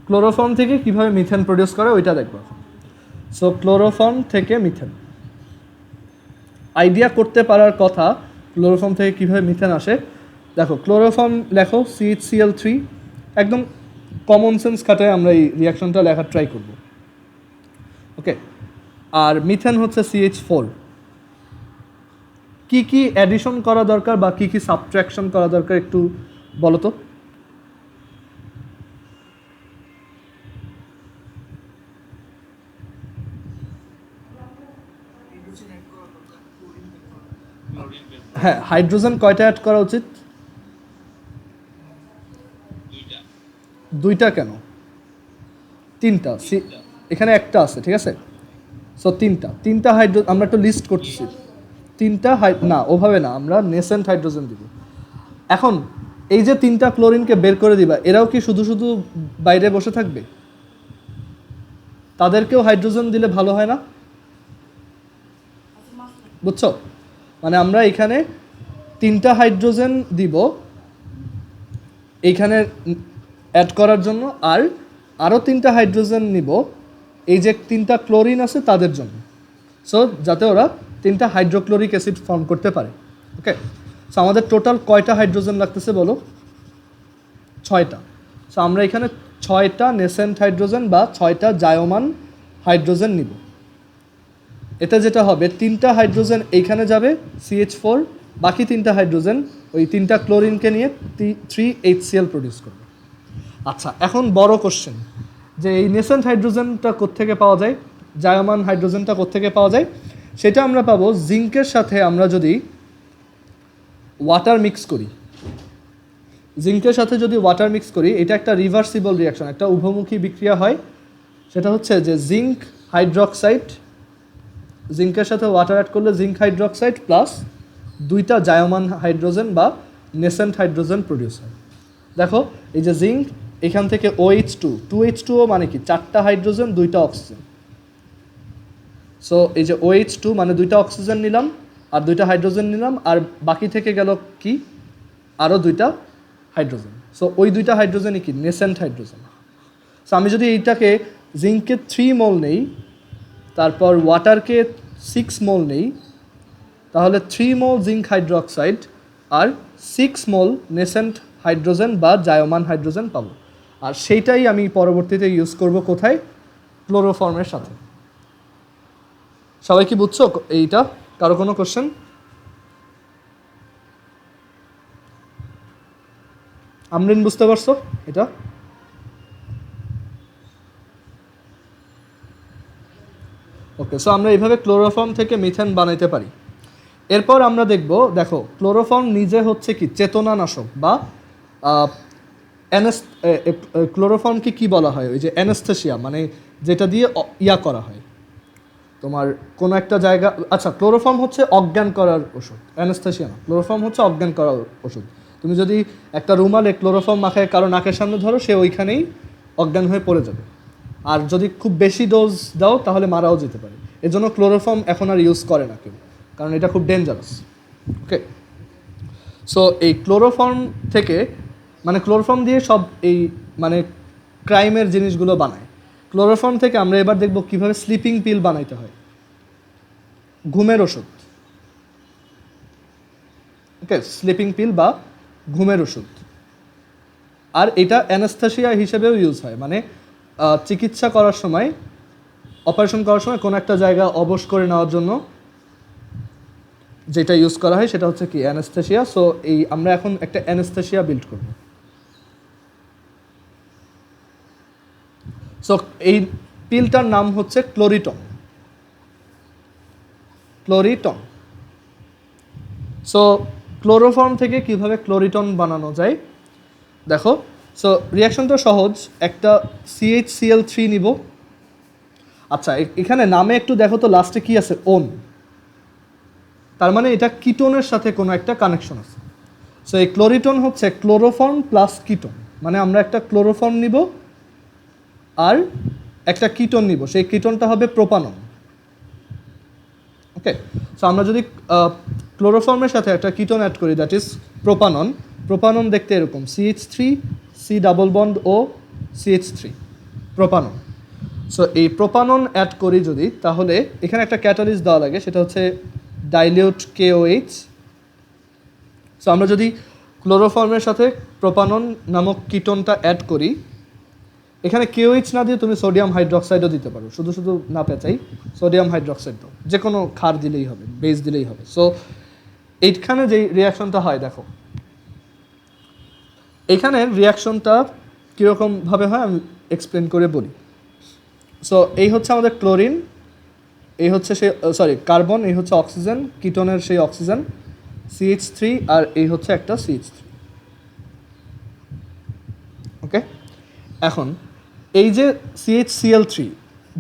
Chloroform থেকে কিভাবে methane produce করে ওইটা দেখবো। সো ক্লোরোফর্ম থেকে মিথেন আইডিয়া করতে পারার কথা, ক্লোরোফর্ম থেকে কীভাবে মিথেন আসে। দেখো ক্লোরোফর্ম লেখো CH3, একদম কমন সেন্স খাটায় আমরা এই রিয়াকশনটা লেখার ট্রাই করব। ওকে, আর মিথেন হচ্ছে CH4। কি কি অ্যাডিশন করা দরকার বা কি কি সাবট্রাকশন করা দরকার একটু বলো তো। হ্যাঁ, হাইড্রোজেন কয়টা অ্যাড করা উচিত? দুইটা কেন? তিনটা। এখানে একটা আছে, ঠিক আছে। সো তিনটা হাইড্রো আমরা একটু লিস্ট করতেছি। তিনটা না, ওভাবে না, আমরা নেসেন্ট হাইড্রোজেন দিব। এখন এই যে তিনটা ক্লোরিনকে বের করে দিবা, এরাও কি শুধু শুধু বাইরে বসে থাকবে? তাদেরকেও হাইড্রোজেন দিলে ভালো হয় না? বুঝছো? মানে আমরা এখানে তিনটা হাইড্রোজেন দিব এইখানে অ্যাড করার জন্য, আর আরও তিনটা হাইড্রোজেন নিব এই যে তিনটা ক্লোরিন আছে তাদের জন্য, সো যাতে ওরা তিনটা হাইড্রোক্লোরিক অ্যাসিড ফর্ম করতে পারে। ওকে, সো আমাদের টোটাল কয়টা হাইড্রোজেন লাগতেছে বলো? 6টা। সো আমরা এখানে 6টা নেসেন্ট হাইড্রোজেন বা 6টা জায়মান হাইড্রোজেন নিব। এতে যেটা হবে, তিনটা হাইড্রোজেন এইখানে যাবে CH4, বাকি তিনটা হাইড্রোজেন ওই তিনটা ক্লোরিনকে নিয়ে 3HCl প্রডিউস করবে। আচ্ছা, এখন বড় কোশ্চেন যে এই নেসেন্ট হাইড্রোজেনটা কোত্থেকে পাওয়া যায়, জায়মান হাইড্রোজেনটা কোত্থেকে পাওয়া যায়? সেটা আমরা পাবো জিঙ্কের সাথে আমরা যদি ওয়াটার মিক্স করি। জিঙ্কের সাথে যদি ওয়াটার মিক্স করি, এটা একটা রিভার্সিবল রিয়াকশন, একটা উভমুখী বিক্রিয়া হয়। সেটা হচ্ছে যে জিঙ্ক হাইড্রক্সাইড, জিঙ্কের সাথে ওয়াটার অ্যাড করলে জিঙ্ক হাইড্রক্সাইড প্লাস দুইটা জায়মান হাইড্রোজেন বা নেসেন্ট হাইড্রোজেন প্রডিউস হয়। দেখো এই যে জিঙ্ক, এখান থেকে OH2, 2H2O মানে কি 4টা হাইড্রোজেন 2টা অক্সিজেন। সো এই যে OH2 মানে 2টা অক্সিজেন নিলাম আর 2টা হাইড্রোজেন নিলাম, আর বাকি থেকে গেল কি আরও 2টা হাইড্রোজেন। সো ওই 2টা হাইড্রোজেনই কি নেসেন্ট হাইড্রোজেন। সো আমি যদি এইটাকে জিঙ্ককে 3 মোল নেই, তারপর ওয়াটারকে 6 মোল নেই, তাহলে 3 মোল জিঙ্ক হাইড্রোক্সাইড আর 6 মোল নেসেন্ট হাইড্রোজেন বা জায়মান হাইড্রোজেন পাবো। আর সেইটাই আমি পরবর্তীতে ইউজ করব কোথায়? ক্লোরোফর্মের সাথে। সবাই কি বুঝছো এইটা? কারো কোনো কোশ্চেন? আমরিন বুঝতে পারছো এটা? ওকে, সো আমরা এইভাবে ক্লোরোফর্ম থেকে মিথেন বানাইতে পারি। এরপর আমরা দেখো ক্লোরোফর্ম নিজে হচ্ছে কি চেতনানাশক বা ক্লোরোফর্মকে কি বলা হয়? ওই যে অ্যানেস্থেসিয়া, মানে যেটা দিয়ে করা হয় তোমার কোনো একটা জায়গা। আচ্ছা, ক্লোরোফর্ম হচ্ছে অজ্ঞান করার ওষুধ, অ্যানেস্থেসিয়া না। ক্লোরোফর্ম হচ্ছে অজ্ঞান করার ওষুধ। তুমি যদি একটা রুমালে ক্লোরোফর্ম মাখায় কারো নাকের সামনে ধরো, সে ওইখানেই অজ্ঞান হয়ে পড়ে যাবে। আর যদি খুব বেশি ডোজ দাও তাহলে মারাও যেতে পারে। এজন্য ক্লোরোফর্ম এখন আর ইউজ করে না কেউ, কারণ এটা খুব ডেঞ্জারাস। ওকে, সো এই ক্লোরোফর্ম থেকে, মানে ক্লোরোফর্ম দিয়ে সব এই মানে ক্রাইমের জিনিসগুলো বানায়। ক্লোরোফর্ম থেকে আমরা এবার দেখব কিভাবে স্লিপিং পিল বানাইতে হয়, ঘুমের ওষুধ। ওকে, স্লিপিং পিল বা ঘুমের ওষুধ। আর এটা অ্যানেস্থেসিয়া হিসেবেও ইউজ হয়, মানে চিকিৎসা করার সময়, অপারেশন করার সময় কোনো একটা জায়গা অবশ করে নেওয়ার জন্য যেটা ইউজ করা হয় সেটা হচ্ছে কি অ্যানেস্থেসিয়া। সো এই আমরা এখন একটা অ্যানেস্থেসিয়া বিল্ড করব। সো এই পিলটার নাম হচ্ছে ক্লোরিটন। সো ক্লোরোফর্ম থেকে কিভাবে ক্লোরিটন বানানো যায় দেখো। সো রিয়াকশনটা সহজ, একটা CHCl3 নিব। আচ্ছা, এখানে নামে একটু দেখো তো লাস্টে কি আছে? ওন। তার মানে এটা কিটোনের সাথে কোনো একটা কানেকশন আছে। সো এই ক্লোরিটন হচ্ছে ক্লোরোফর্ম প্লাস কিটোন, মানে আমরা একটা ক্লোরোফর্ম নিব আর একটা কিটোন নিব, সেই কিটোনটা হবে প্রোপানন। ওকে, সো আমরা যদি ক্লোরোফর্মের সাথে একটা কিটোন অ্যাড করি, দ্যাট ইজ প্রোপানন। প্রোপানন দেখতে এরকম, CH3 C ডাবল বন্ড ও CH3। প্রোপানন। সো এই প্রোপানন অ্যাড করি যদি, তাহলে এখানে একটা ক্যাটালিস্ট দেওয়া লাগে, সেটা হচ্ছে ডাইলিউট KOH। সো আমরা যদি ক্লোরোফর্মের সাথে প্রোপানন নামক কিটোনটা অ্যাড করি, এখানে KOH না দিয়ে তুমি সোডিয়াম হাইড্রক্সাইডও দিতে পারো, শুধু শুধু না পেঁচাই সোডিয়াম হাইড্রক্সাইড দাও, যে কোনো ক্ষার দিলেই হবে, বেস দিলেই হবে। সো এইখানে যেই রিয়াকশনটা হয় দেখো, এইখানে রিয়াকশনটা কীরকমভাবে হয় আমি এক্সপ্লেন করে বলি। সো এই হচ্ছে আমাদের ক্লোরিন, এই হচ্ছে সেই কার্বন, এই হচ্ছে অক্সিজেন, কিটোনের সেই অক্সিজেন CH3, আর এই হচ্ছে একটা CH3। ওকে, এখন এই যে CHCl3,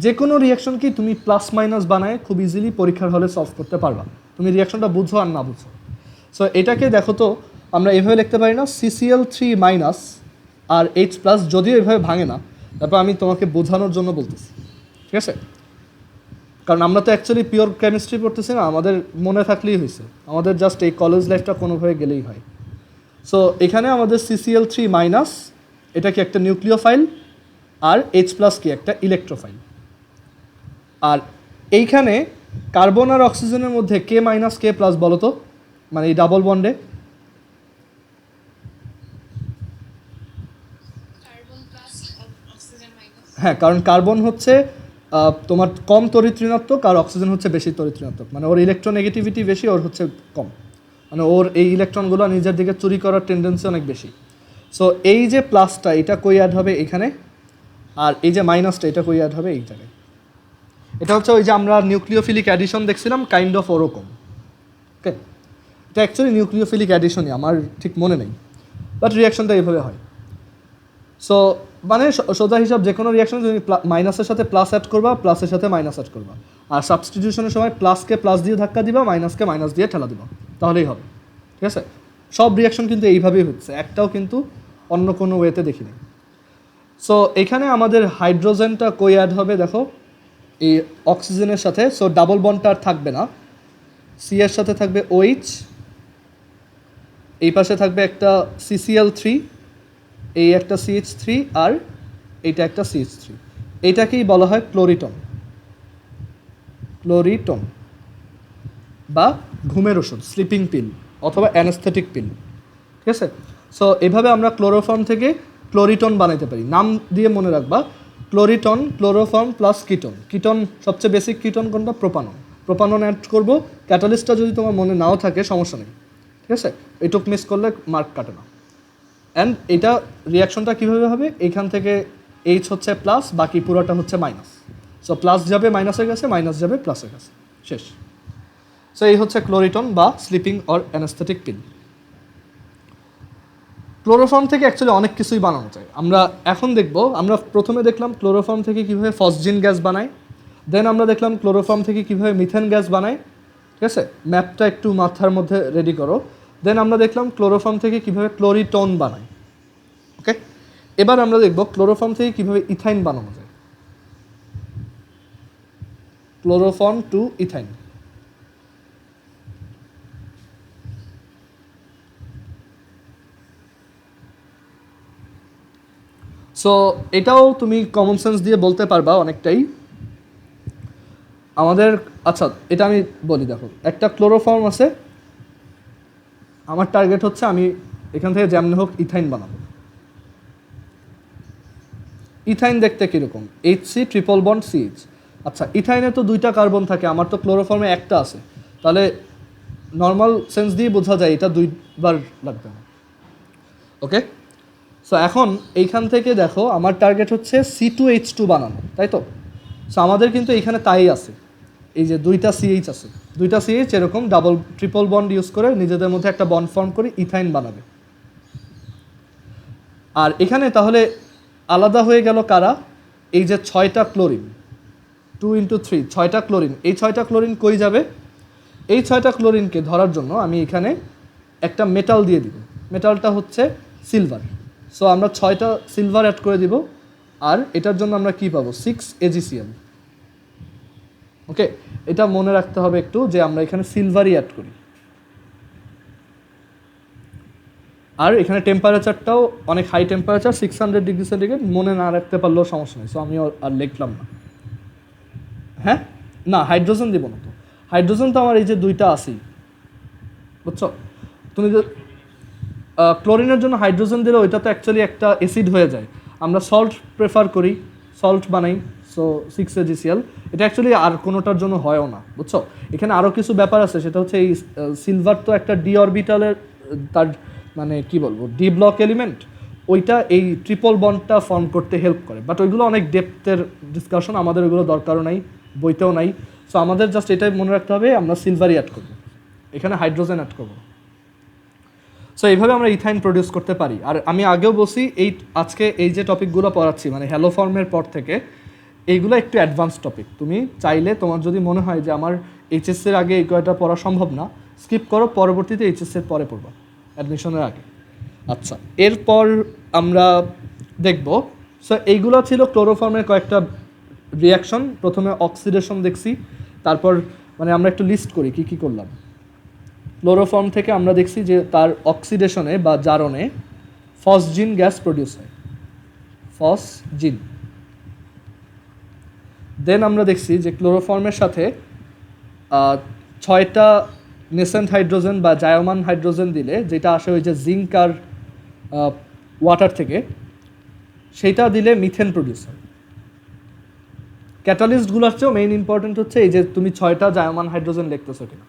যে কোনো রিয়াকশনকেই তুমি প্লাস মাইনাস বানায় খুব ইজিলি পরীক্ষার হলে সলভ করতে পারবা, তুমি রিয়াকশনটা বুঝো আর না বুঝো। সো এটাকে দেখো তো আমরা এইভাবে লিখতে পারি না, CCl3 মাইনাস আর H প্লাস, যদিও এইভাবে ভাঙে না, তারপর আমি তোমাকে বোঝানোর জন্য বলতেছি, ঠিক আছে? কারণ আমরা তো অ্যাকচুয়ালি পিওর কেমিস্ট্রি পড়তেছি না, আমাদের মনে থাকলেই হয়েছে, আমাদের জাস্ট এই কলেজ লাইফটা কোনোভাবে গেলেই হয়। সো এখানে আমাদের CCl3 মাইনাস, এটা কি একটা নিউক্লিওফাইল, আর H প্লাস কি একটা ইলেকট্রোফাইল। আর এইখানে কার্বন আর অক্সিজেনের মধ্যে K মাইনাস K প্লাস বলো তো, মানে এই ডাবল বন্ডে। হ্যাঁ, কারণ কার্বন হচ্ছে তোমার কম তড়িৎ-ঋণাত্মক, আর অক্সিজেন হচ্ছে বেশি তড়িৎ-ঋণাত্মক, মানে ওর ইলেকট্রোনেগেটিভিটি বেশি, ওর হচ্ছে কম, মানে ওর এই ইলেকট্রনগুলো নিজের দিকে চুরি করার টেন্ডেন্সি অনেক বেশি। সো এই যে প্লাসটা, এটা কই অ্যাড হবে এখানে, আর এই যে মাইনাসটা, এটা কই অ্যাড হবে এই জায়গায়। এটা হচ্ছে ওই যে আমরা নিউক্লিওফিলিক অ্যাডিশন দেখছিলাম, কাইন্ড অফ ওরকম। ওকে, এটা অ্যাকচুয়ালি নিউক্লিওফিলিক অ্যাডিশনই, আমার ঠিক মনে নেই, বাট রিয়াকশনটা এইভাবে হয়। সো মানে সোজা হিসাব, যে কোনো রিয়াকশন তুমি মাইনাসের সাথে প্লাস অ্যাড করবা, প্লাসের সাথে মাইনাস অ্যাড করবা, আর সাবস্টিটিউশনের সময় প্লাসকে প্লাস দিয়ে ধাক্কা দিবা, মাইনাসকে মাইনাস দিয়ে ঠেলা দিবা, তাহলেই হবে, ঠিক আছে? সব রিয়াকশন কিন্তু এইভাবেই হচ্ছে, একটাও কিন্তু অন্য কোনো ওয়েতে দেখিনি। সো এখানে আমাদের হাইড্রোজেনটা কই অ্যাড হবে দেখো, এই অক্সিজেনের সাথে। সো ডাবল বন্ডটা আর থাকবে না, সি এর সাথে থাকবে OH, এই পাশে থাকবে একটা CCl3, এই একটা CH3, আর এইটা একটা CH3। এইটাকেই বলা হয় ক্লোরিটন, ক্লোরিটন বা ঘুমের ওষুধ, স্লিপিং পিল অথবা অ্যানাস্থেটিক পিল, ঠিক আছে? সো এভাবে আমরা ক্লোরোফর্ম থেকে ক্লোরিটন বানাইতে পারি। নাম দিয়ে মনে রাখবা, ক্লোরিটন, ক্লোরোফর্ম প্লাস কিটোন। কিটোন সবচেয়ে বেসিক কিটোন কোনটা? প্রোপানন। প্রোপানন অ্যাড করবো, ক্যাটালিস্টটা যদি তোমার মনে নাও থাকে সমস্যা নেই, ঠিক আছে? এটুক মিস করলে মার্ক কাটে না। অ্যান্ড এটা রিয়াকশনটা কীভাবে হবে, এইখান থেকে H হচ্ছে প্লাস, বাকি পুরোটা হচ্ছে মাইনাস। সো প্লাস যাবে মাইনাসের কাছে, মাইনাস যাবে প্লাসের কাছে, শেষ। সো এই হচ্ছে ক্লোরিটন বা sleeping or anaesthetic pill. Chloroform থেকে অ্যাকচুয়ালি অনেক কিছুই বানানো যায়। আমরা এখন দেখব, আমরা প্রথমে দেখলাম ক্লোরোফর্ম থেকে কীভাবে ফসজিন গ্যাস বানায়, দেন আমরা দেখলাম ক্লোরোফর্ম থেকে কীভাবে মিথেন গ্যাস বানায়, ঠিক আছে? ম্যাপটা একটু মাথার মধ্যে রেডি করো। দেন আমরা দেখলাম ক্লোরোফর্ম থেকে কীভাবে ক্লোরিটন বানায়। ওকে, এবার আমরা দেখব ক্লোরোফর্ম থেকে কীভাবে ইথাইন বানানো যায়। Chloroform two ethyne. সো এটাও তুমি কমন সেন্স দিয়ে বলতে পারবা অনেকটাই আমাদের। আচ্ছা, এটা আমি বলি, দেখো একটা ক্লোরোফর্ম আছে, আমার টার্গেট হচ্ছে আমি এখান থেকে যেমন হোক ইথাইন বানাবো। ইথাইন দেখতে কীরকম? HC triple bond CH। আচ্ছা, ইথাইনে তো 2টা কার্বন থাকে, আমার তো ক্লোরোফর্মে একটা আছে, তাহলে নর্মাল সেন্স দিয়ে বোঝা যায় এটা 2বার লাগবে না। ওকে, সো এখন এইখান থেকে দেখো আমার টার্গেট হচ্ছে C2H2 বানানো, তাই তো? সো আমাদের কিন্তু এইখানে তাই আছে, এই যে 2টা CH আছে, 2টা CH এরকম ডাবল ট্রিপল বন্ড ইউজ করে নিজেদের মধ্যে একটা বন্ড ফর্ম করে ইথাইন বানাবে। আর এখানে তাহলে আলাদা হয়ে গেল কারা? এই যে 6টা ক্লোরিন, 2 × 3, 6টা ক্লোরিন। এই 6টা ক্লোরিন কই যাবে? এই 6টা ক্লোরিনকে ধরার জন্য আমি এখানে একটা মেটাল দিয়ে দিব, মেটালটা হচ্ছে সিলভার। সো আমরা 6টা সিলভার অ্যাড করে দিব, আর এটার জন্য আমরা কি পাবো? 6 AgCl। ওকে, এটা মনে রাখতে হবে একটু যে আমরা এখানে সিলভারই অ্যাড করি। আর এখানে টেম্পারেচারটাও অনেক হাই টেম্পারেচার 600 ডিগ্রি সেন্টিগ্রেড, মনে না রাখতে পারলেও সমস্যা নেই, সো আমি আর লিখলাম না। হ্যাঁ, না হাইড্রোজেন দিব না তো, হাইড্রোজেন তো আমার এই যে দুইটা আছেই, বুঝছো? তুমি যে ক্লোরিনের জন্য হাইড্রোজেন দিলে ওইটা তো অ্যাকচুয়ালি একটা অ্যাসিড হয়ে যায়। আমরা সল্ট প্রেফার করি, সল্ট বানাই, সো 6AgCl। এটা অ্যাকচুয়ালি আর কোনোটার জন্য হয়ও না, বুঝছো? এখানে আরও কিছু ব্যাপার আছে, সেটা হচ্ছে এই সিলভার তো একটা ডি অরবিটালের, তার মানে কি বলবো, ডি ব্লক এলিমেন্ট, ওইটা এই ট্রিপল বন্ডটা ফর্ম করতে হেল্প করে, বাট ওইগুলো অনেক ডেপথের ডিসকাশন, আমাদের ওইগুলো দরকারও নাই, বইতেও নাই। সো আমাদের জাস্ট এটাই মনে রাখতে হবে, আমরা সিলভারই অ্যাড করবো, এখানে হাইড্রোজেন অ্যাড করবো। সো এইভাবে আমরা ইথাইন প্রডিউস করতে পারি। আর আমি আগেও বলছি, এই আজকে এই যে টপিকগুলো পড়াচ্ছি মানে হ্যালো ফর্মের পর থেকে, এইগুলো একটু অ্যাডভান্স টপিক। তুমি চাইলে তোমার যদি মনে হয় যে আমার এইচএসসির আগে এই কয়টা পড়া সম্ভব না, স্কিপ করো, পরবর্তীতে এইচএসসির পরে পড়বা, অ্যাডমিশনের আগে। আচ্ছা, এরপর আমরা দেখব, সো এইগুলো ছিল ক্লোরোফর্মের কয়েকটা রিয়াকশন। প্রথমে অক্সিডেশন দেখছি, তারপর মানে আমরা একটু লিস্ট করি কী কী করলাম। ক্লোরোফর্ম থেকে আমরা দেখছি যে তার অক্সিডেশনে বা জারণে ফসজিন গ্যাস প্রডিউস হয়, ফসজিন। দেন আমরা দেখছি যে ক্লোরোফর্মের সাথে 6টা নেসেন্ট হাইড্রোজেন বা জায়মান হাইড্রোজেন দিলে যেটা আসে ওই যে জিঙ্ক আর ওয়াটার থেকে, সেইটা দিলে মিথেন প্রডিউস হয়। ক্যাটালিস্টগুলোর চেয়েও মেইন ইম্পর্টেন্ট হচ্ছে এই যে তুমি 6টা জায়মান হাইড্রোজেন লিখতেছো কিনা,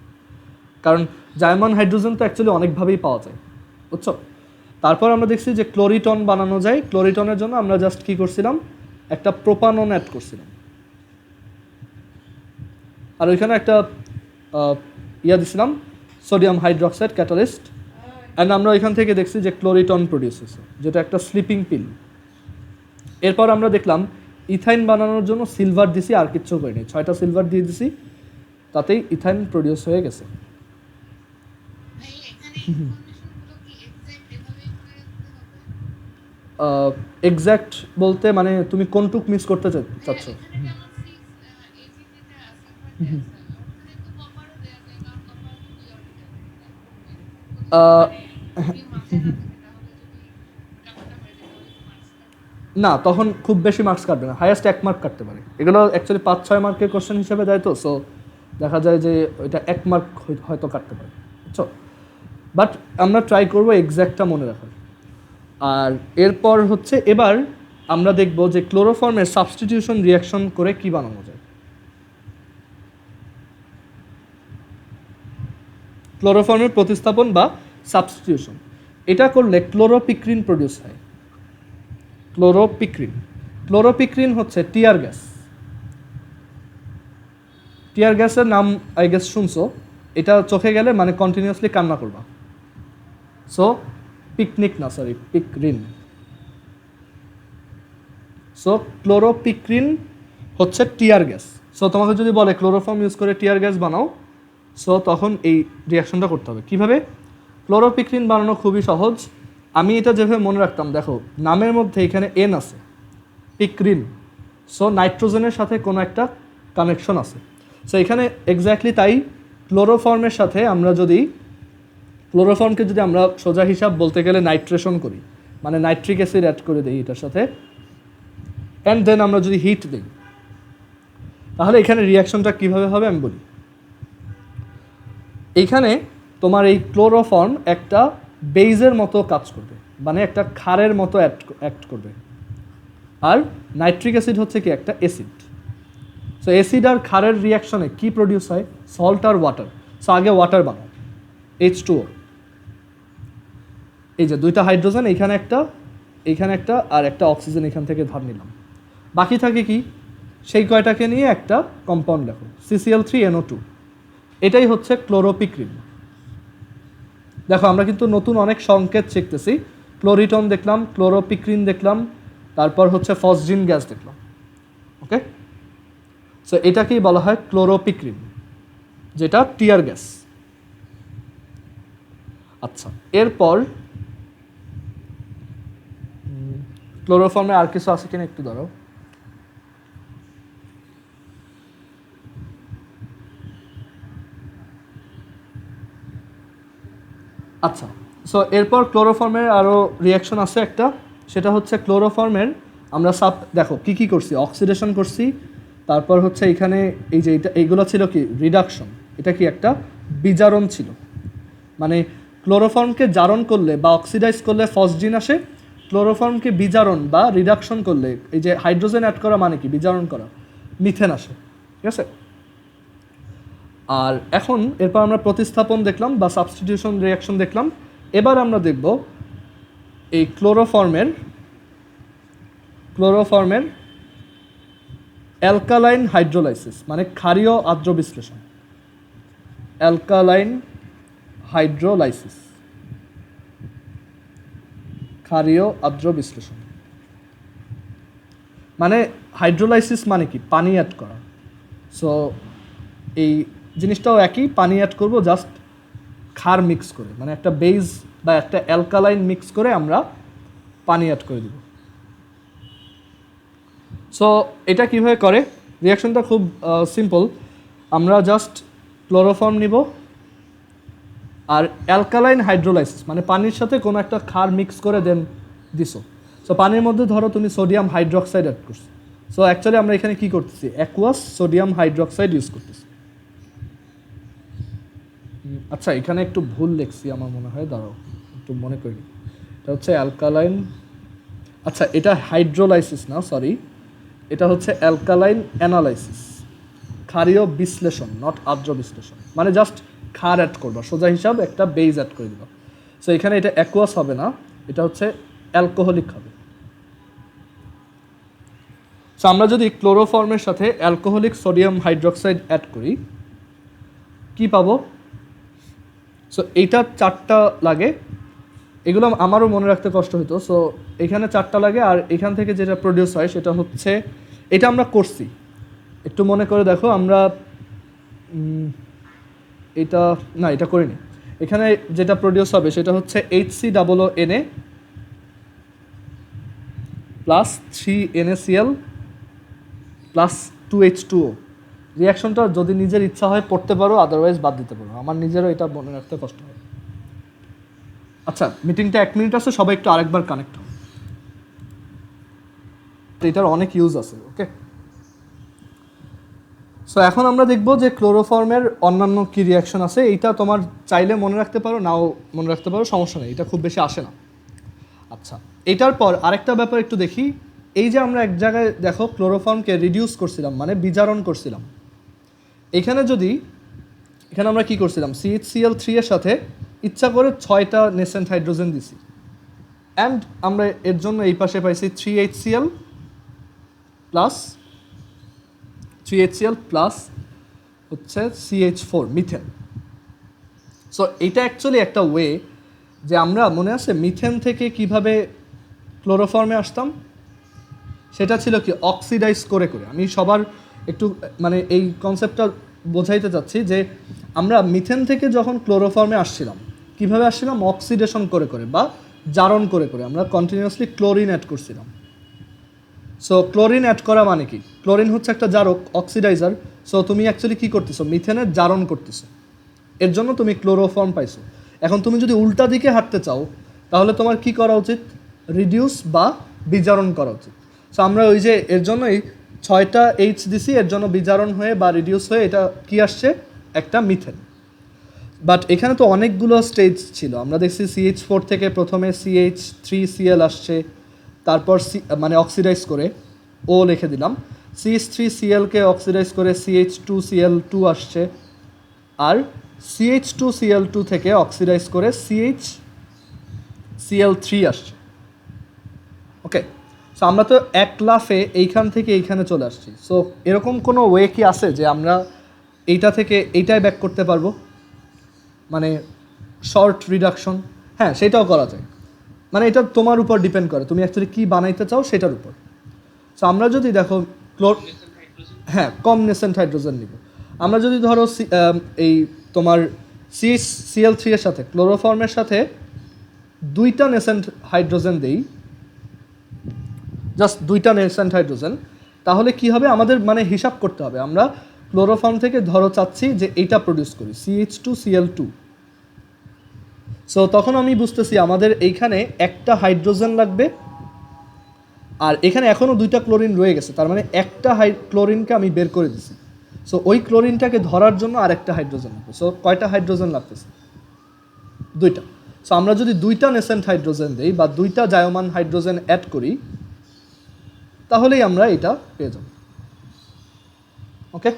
কারণ জায়মান হাইড্রোজেন তো অ্যাকচুয়ালি অনেকভাবেই পাওয়া যায়, বুঝছো? তারপর আমরা দেখছি যে ক্লোরিটন বানানো যায়। ক্লোরিটনের জন্য আমরা জাস্ট কী করছিলাম, একটা প্রোপানন অ্যাড করছিলাম, আর ওইখানে একটা দিছিলাম সোডিয়াম হাইড্রোক্সাইড ক্যাটালিস্ট, অ্যান্ড আমরা ওইখান থেকে দেখছি যে ক্লোরিটন প্রডিউস হয়েছে, যেটা একটা স্লিপিং পিল। এরপর আমরা দেখলাম ইথাইন বানানোর জন্য সিলভার দিছি, আর কিচ্ছু করিনি, 6টা সিলভার দিয়ে দিছি, তাতেই ইথাইন প্রডিউস হয়ে গেছে। এক্স্যাক্ট বলতে মানে তুমি কোনটুক মিস করতে চাচ্ছ? না, তখন খুব বেশি মার্কস কাটবে না, হাইয়েস্ট 1 মার্ক কাটতে পারে। এগুলো অ্যাকচুয়ালি 5-6 মার্কের কোশ্চেন হিসেবে দেয় তো, সো দেখা যায় যে ওইটা 1 মার্ক হয়তো কাটতে পারে, বুঝছো? বাট আমরা ট্রাই করবো এক্স্যাক্টটা মনে রাখার। আর এরপর হচ্ছে এবার আমরা দেখব যে ক্লোরোফর্মের সাবস্টিটিউশন রিয়াকশন করে কি বানানো যায়। ক্লোরোফর্মের প্রতিস্থাপন বা সাবস্টিটিউশন, এটা করলে ক্লোরোপিক্রিন প্রডিউস হয়। ক্লোরোপিক্রিন হচ্ছে টিয়ার গ্যাস। টিয়ার গ্যাসের নাম আই গেস শুনছো, এটা চোখে গেলে মানে কন্টিনিউয়াসলি কান্না করবা। সো পিক্রিন। সো ক্লোরোপিক্রিন হচ্ছে টিয়ার গ্যাস। সো তোমাকে যদি বলে ক্লোরোফর্ম ইউজ করে টিয়ার গ্যাস বানাও, সো তখন এই রিয়াকশনটা করতে হবে। কীভাবে? ক্লোরোপিক্রিন বানানো খুবই সহজ। আমি এটা যেভাবে মনে রাখতাম, দেখো নামের মধ্যে এখানে এন আছে, পিক্রিন, সো নাইট্রোজেনের সাথে কোনো একটা কানেকশন আছে। সো এখানে এক্স্যাক্টলি তাই। ক্লোরোফর্মের সাথে আমরা যদি ক্লোরোফর্মকে যদি আমরা সোজা হিসাব বলতে গেলে নাইট্রেশন করি, মানে নাইট্রিক অ্যাসিড অ্যাড করে দিই এটার সাথে, অ্যান্ড দেন আমরা যদি হিট দিই, তাহলে এখানে রিয়াকশনটা কীভাবে হবে আমি বলি। এইখানে তোমার এই ক্লোরোফর্ম একটা বেইজের মতো কাজ করবে, মানে একটা ক্ষারের মতো অ্যাক্ট করবে। আর নাইট্রিক অ্যাসিড হচ্ছে কি একটা অ্যাসিড। সো অ্যাসিড আর ক্ষারের রিয়াকশনে কি প্রডিউস হয়? সল্ট আর ওয়াটার। সো আগে ওয়াটার বানাও, H2O। এই যে 2টা হাইড্রোজেন, এইখানে একটা আর একটা অক্সিজেন এখান থেকে ধার নিলাম, বাকি থাকে কি? সেই কয়টাকে নিয়ে একটা কম্পাউন্ড লেখো, CCl3NO2। এটাই হচ্ছে ক্লোরোপিক্রিন। দেখো আমরা কিন্তু নতুন অনেক সংকেত শিখতেছি। ক্লোরিটন দেখলাম, ক্লোরোপিক্রিন দেখলাম, তারপর হচ্ছে ফসজিন গ্যাস দেখলাম। ওকে, সো এটাকেই বলা হয় ক্লোরোপিক্রিন, যেটা টিয়ার গ্যাস। আচ্ছা, এরপর ক্লোরোফর্মে আর কিছু আছে কিনা একটু ধরো। আচ্ছা, সো এরপর ক্লোরোফর্মের আরও রিয়াকশন আছে একটা, সেটা হচ্ছে ক্লোরোফর্মের আমরা দেখো কী করছি, অক্সিডেশন করছি, তারপর হচ্ছে এখানে এই যে এইগুলো ছিল কি রিডাকশন, এটা কি একটা বিজারণ ছিল, মানে ক্লোরোফর্মকে জারণ করলে বা অক্সিডাইজ করলে ফসজিন আসে, ক্লোরোফর্মকে বিজারণ বা রিডাকশন করলে এই যে হাইড্রোজেন অ্যাড করা মানে কি বিজারণ করা, মিথেন আসে, ঠিক আছে। আর এখন এরপর আমরা প্রতিস্থাপন দেখলাম বা সাবস্টিটিউশন রিয়াকশন দেখলাম। এবার আমরা দেখব এই ক্লোরোফর্মের অ্যালকালাইন হাইড্রোলাইসিস, মানে ক্ষারীয় আর্দ্র বিশ্লেষণ। অ্যালকালাইন হাইড্রোলাইসিস, ক্ষারীয় আর্দ্র বিশ্লেষণ, মানে হাইড্রোলাইসিস মানে কি পানি অ্যাড করা। সো এই জিনিসটাও একই, পানি অ্যাড করব জাস্ট ক্ষার মিক্স করে, মানে একটা বেজ বা একটা অ্যালকালাইন মিক্স করে আমরা পানি অ্যাড করে দিব। সো এটা কিভাবে করে, রিয়াকশনটা খুব সিম্পল, আমরা জাস্ট ক্লোরোফর্ম নিব আর অ্যালকালাইন হাইড্রোলাইসিস মানে পানির সাথে কোনো একটা ক্ষার মিক্স করে দেন দিছো। সো পানির মধ্যে ধরো তুমি সোডিয়াম হাইড্রোক্সাইড অ্যাড করছো। সো অ্যাকচুয়ালি আমরা এখানে কি করতেছি, অ্যাকুয়াস সোডিয়াম হাইড্রোক্সাইড ইউজ করতেছি। আচ্ছা এখানে একটু ভুল লিখছি আমার মনে হয়, দাঁড়াও একটু মনে করি, এটা হচ্ছে অ্যালকালাইন, আচ্ছা এটা হাইড্রোলাইসিস না, সরি, এটা হচ্ছে অ্যালকালাইন অ্যানালাইসিস, ক্ষারীয় বিশ্লেষণ, নট আর্দ্র বিশ্লেষণ, মানে জাস্ট ক্ষার অ্যাড করবা, সোজা হিসাব একটা বেজ অ্যাড করে দিবা। সো এখানে এটা অ্যাকুয়াস হবে না, এটা হচ্ছে অ্যালকোহলিক হবে। সো আমরা যদি ক্লোরোফর্মের সাথে অ্যালকোহলিক সোডিয়াম হাইড্রোক্সাইড অ্যাড করি কি পাবো, সো এইটা 4টা লাগে, এগুলো আমারও মনে রাখতে কষ্ট হতো। সো এখানে 4টা লাগে, আর এখান থেকে যেটা প্রডিউস হয় সেটা হচ্ছে, এটা আমরা করছি, একটু মনে করে দেখো, আমরা এটা না এটা করিনি, এখানে যেটা প্রডিউস হবে সেটা হচ্ছে HCOONA plus 3NaCl plus 2H2O। রিয়াকশনটা যদি নিজের ইচ্ছা হয় পড়তে পারো, আদারওয়াইজ বাদ দিতে পারো, আমার নিজেরও এটা মনে রাখতে কষ্ট হয়। আচ্ছা মিটিংটা 1 মিনিট আছে, সবাই একটু আরেকবার কানেক্ট হবে, এটার অনেক ইউজ আছে, ওকে। সো এখন আমরা দেখব যে ক্লোরোফর্মের অন্যান্য কী রিয়াকশন আছে, এইটা তোমার চাইলে মনে রাখতে পারো, নাও মনে রাখতে পারো, সমস্যা নেই, এটা খুব বেশি আসে না। আচ্ছা এটার পর আরেকটা ব্যাপার একটু দেখি, এই যে আমরা এক জায়গায় দেখো ক্লোরোফর্মকে রিডিউস করছিলাম মানে বিজারণ করছিলাম, এখানে আমরা কি করছিলাম, CHCl3 এর সাথে ইচ্ছা করে 6টা নেসেন্ট হাইড্রোজেন দিছি, অ্যান্ড আমরা এর জন্য এই পাশে পাইছি 3HCl প্লাস হচ্ছে CH4 মিথেন। সো এটা অ্যাকচুয়ালি একটা ওয়ে যে আমরা মনে আছে মিথেন থেকে কিভাবে ক্লোরোফর্মে আসতাম, সেটা ছিল কি অক্সিডাইজ করে করে। আমি সবার একটু মানে এই কনসেপ্টটা বোঝাইতে চাচ্ছি যে আমরা মিথেন থেকে যখন ক্লোরোফর্মে আসছিলাম কিভাবে আসছিলাম, অক্সিডেশন করে করে বা জারণ করে করে আমরা কন্টিনিউয়াসলি ক্লোরিন অ্যাড করছিলাম। সো ক্লোরিন অ্যাড করা মানে কি, ক্লোরিন হচ্ছে একটা জারক, অক্সিডাইজার। সো তুমি অ্যাকচুয়ালি কী করতেছো, মিথেনের জারণ করতেছো, এর জন্য তুমি ক্লোরোফর্ম পাইছো। এখন তুমি যদি উল্টা দিকে হাঁটতে চাও তাহলে তোমার কি করা উচিত, রিডিউস বা বিজারণ করা উচিত। সো আমরা ওই যে এর জন্যই 6টা H দিছি, এর জন্য বিজারণ হয়ে বা রিডিউস হয়ে এটা কি আসছে, একটা মিথেন। বাট এখানে তো অনেকগুলো স্টেজ ছিল, আমরা দেখছি CH4 থেকে প্রথমে CH3Cl আসছে, তারপর মানে অক্সিডাইজ করে ও লিখে দিলাম, CH3Clকে অক্সিডাইজ করে CH2Cl2 আসছে, আর CH2Cl2 থেকে অক্সিডাইজ করে CHCl3 আসছে, ওকে। সো আমরা তো এক লাফে এইখান থেকে এইখানে চলে আসছি। সো এরকম কোনো ওয়ে কি আছে যে আমরা এইটা থেকে এইটাই ব্যাক করতে পারবো, মানে শর্ট রিডাকশন? হ্যাঁ সেটাও করা যায়, মানে এটা তোমার উপর ডিপেন্ড করে তুমি অ্যাকচুয়ালি কী বানাইতে চাও সেটার উপর। সো আমরা যদি দেখো হ্যাঁ কম নেসেন্ট হাইড্রোজেন নিব, আমরা যদি ধরো এই তোমার CH3 এর সাথে ক্লোরোফর্মের সাথে 2টা নেসেন্ট হাইড্রোজেন দেই, জাস্ট 2টা নেসেন্ট হাইড্রোজেন, তাহলে কি হবে, আমাদের মানে হিসাব করতে হবে, আমরা ক্লোরোফর্ম থেকে ধরো চাচ্ছি যে এইটা প্রডিউস করি CH2Cl2। সো তখন আমি বুঝতেছি আমাদের এইখানে একটা হাইড্রোজেন লাগবে, আর এখানে এখনও 2টা ক্লোরিন রয়ে গেছে, তার মানে একটা ক্লোরিনকে আমি বের করে দিছি। সো ওই ক্লোরিনটাকে ধরার জন্য আরেকটা হাইড্রোজেন লাগবে। সো কয়টা হাইড্রোজেন লাগতেছে? 2টা। সো আমরা যদি 2টা নেসেন্ট হাইড্রোজেন দিই বা 2টা জায়মান হাইড্রোজেন অ্যাড করি, তাহলেই আমরা এটা পেয়ে যাব। ওকে,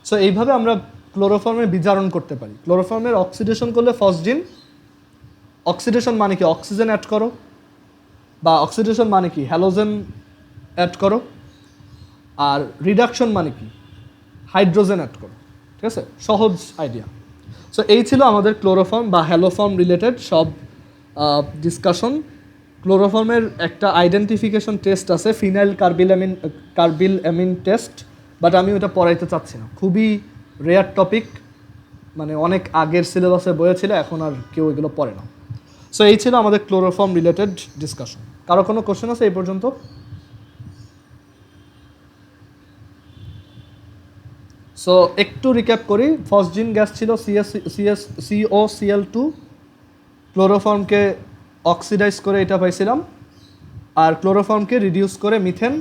সো এইভাবে আমরা ক্লোরোফর্মের বিজারণ করতে পারি। ক্লোরোফর্মের অক্সিডেশন করলে ফসজিন, অক্সিডেশন মানে কি অক্সিজেন অ্যাড করো, বা অক্সিডেশন মানে কি হ্যালোজেন অ্যাড করো, আর রিডাকশন মানে কি হাইড্রোজেন অ্যাড করো। ঠিক আছে, সহজ আইডিয়া। সো এই ছিল আমাদের ক্লোরোফর্ম বা হ্যালোফর্ম রিলেটেড সব ডিসকাশন। ক্লোরোফর্মের একটা আইডেন্টিফিকেশন টেস্ট আছে, phenyl carbyl amine test, but আমি ওটা পড়াইতে চাচ্ছি না, খুবই রেয়ার টপিক, মানে অনেক আগের সিলেবাসে বইয়ে ছিল, এখন আর কেউ এগুলো পড়ে না। সো এই ছিল আমাদের ক্লোরোফর্ম রিলেটেড ডিসকাশন। কারো কোনো কোশ্চেন আছে এই পর্যন্ত? সো একটু রিক্যাপ করি। ফসজিন গ্যাস ছিল COCl2, ক্লোরোফর্মকে অক্সিডাইজ করে এটা পাইছিলাম, আর ক্লোরোফর্মকে রিডিউস করে মিথেন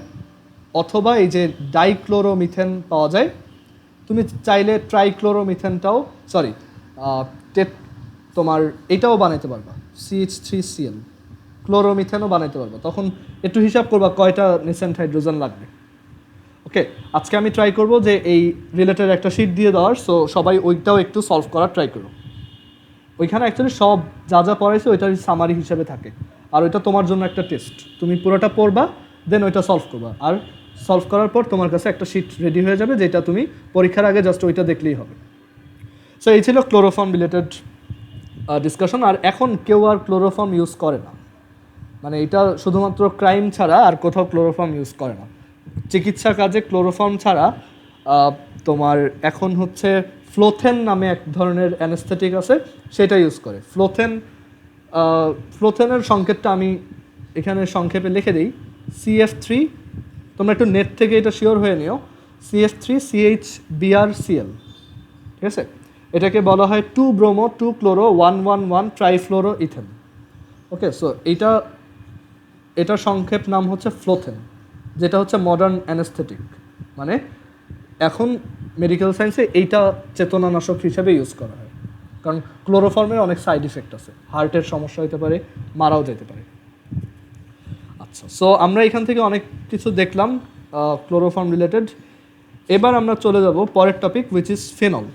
অথবা এই যে ডাইক্লোরোমিথেন পাওয়া যায়। তুমি চাইলে ট্রাইক্লোরোমিথেনটাও তোমার এটাও বানাইতে পারবা, CH3Cl ক্লোরোমিথেনও বানাইতে পারবা। তখন একটু হিসাব করবা কয়টা নেসেন্ট হাইড্রোজেন লাগবে। ওকে, আজকে আমি ট্রাই করব যে এই রিলেটেড একটা শিট দিয়ে দেওয়ার, সো সবাই ওইটাও একটু সলভ করার ট্রাই করো। ওইখানে অ্যাকচুয়ালি সব যা যা পড়াইছে ওইটার সামারি হিসেবে থাকে, আর ওইটা তোমার জন্য একটা টেস্ট। তুমি পুরোটা পড়বা, দেন ওইটা সলভ করবা, আর সলভ করার পর তোমার কাছে একটা শিট রেডি হয়ে যাবে, যেটা তুমি পরীক্ষার আগে জাস্ট ওইটা দেখলেই হবে। সো এই ছিল ক্লোরোফর্ম রিলেটেড ডিসকাশন। আর এখন কেউ আর ক্লোরোফর্ম ইউজ করে না, মানে এটা শুধুমাত্র ক্রাইম ছাড়া আর কোথাও ক্লোরোফর্ম ইউজ করে না। চিকিৎসা কাজে ক্লোরোফর্ম ছাড়া তোমার এখন হচ্ছে ফ্লোথেন নামে এক ধরনের অ্যানেস্থেটিক আছে, সেটা ইউজ করে। ফ্লোথেনের সংকেতটা আমি এখানে সংক্ষেপে লিখে দিই, CF3, তোমরা একটু নেট থেকে এটা শিওর হয়ে নিও, CF3CHBrCl। ঠিক আছে, এটাকে বলা হয় 2-ব্রোমো 2-ক্লোরো 111 ট্রাইফ্লোরো ইথেন। ওকে, সো এটার সংক্ষেপ নাম হচ্ছে ফ্লোথেন, যেটা হচ্ছে মডার্ন অ্যানেস্থেটিক। মানে এখন মেডিকেল সায়েন্সে এইটা চেতনানাশক হিসেবে ইউজ করা হয়, কারণ ক্লোরোফর্মের অনেক সাইড ইফেক্ট আছে, হার্টের সমস্যা হতে পারে, মারাও যেতে পারে। আচ্ছা, সো আমরা এখান থেকে অনেক কিছু দেখলাম ক্লোরোফর্ম রিলেটেড। এবার আমরা চলে যাব পরের টপিক, উইচ ইজ ফেনল।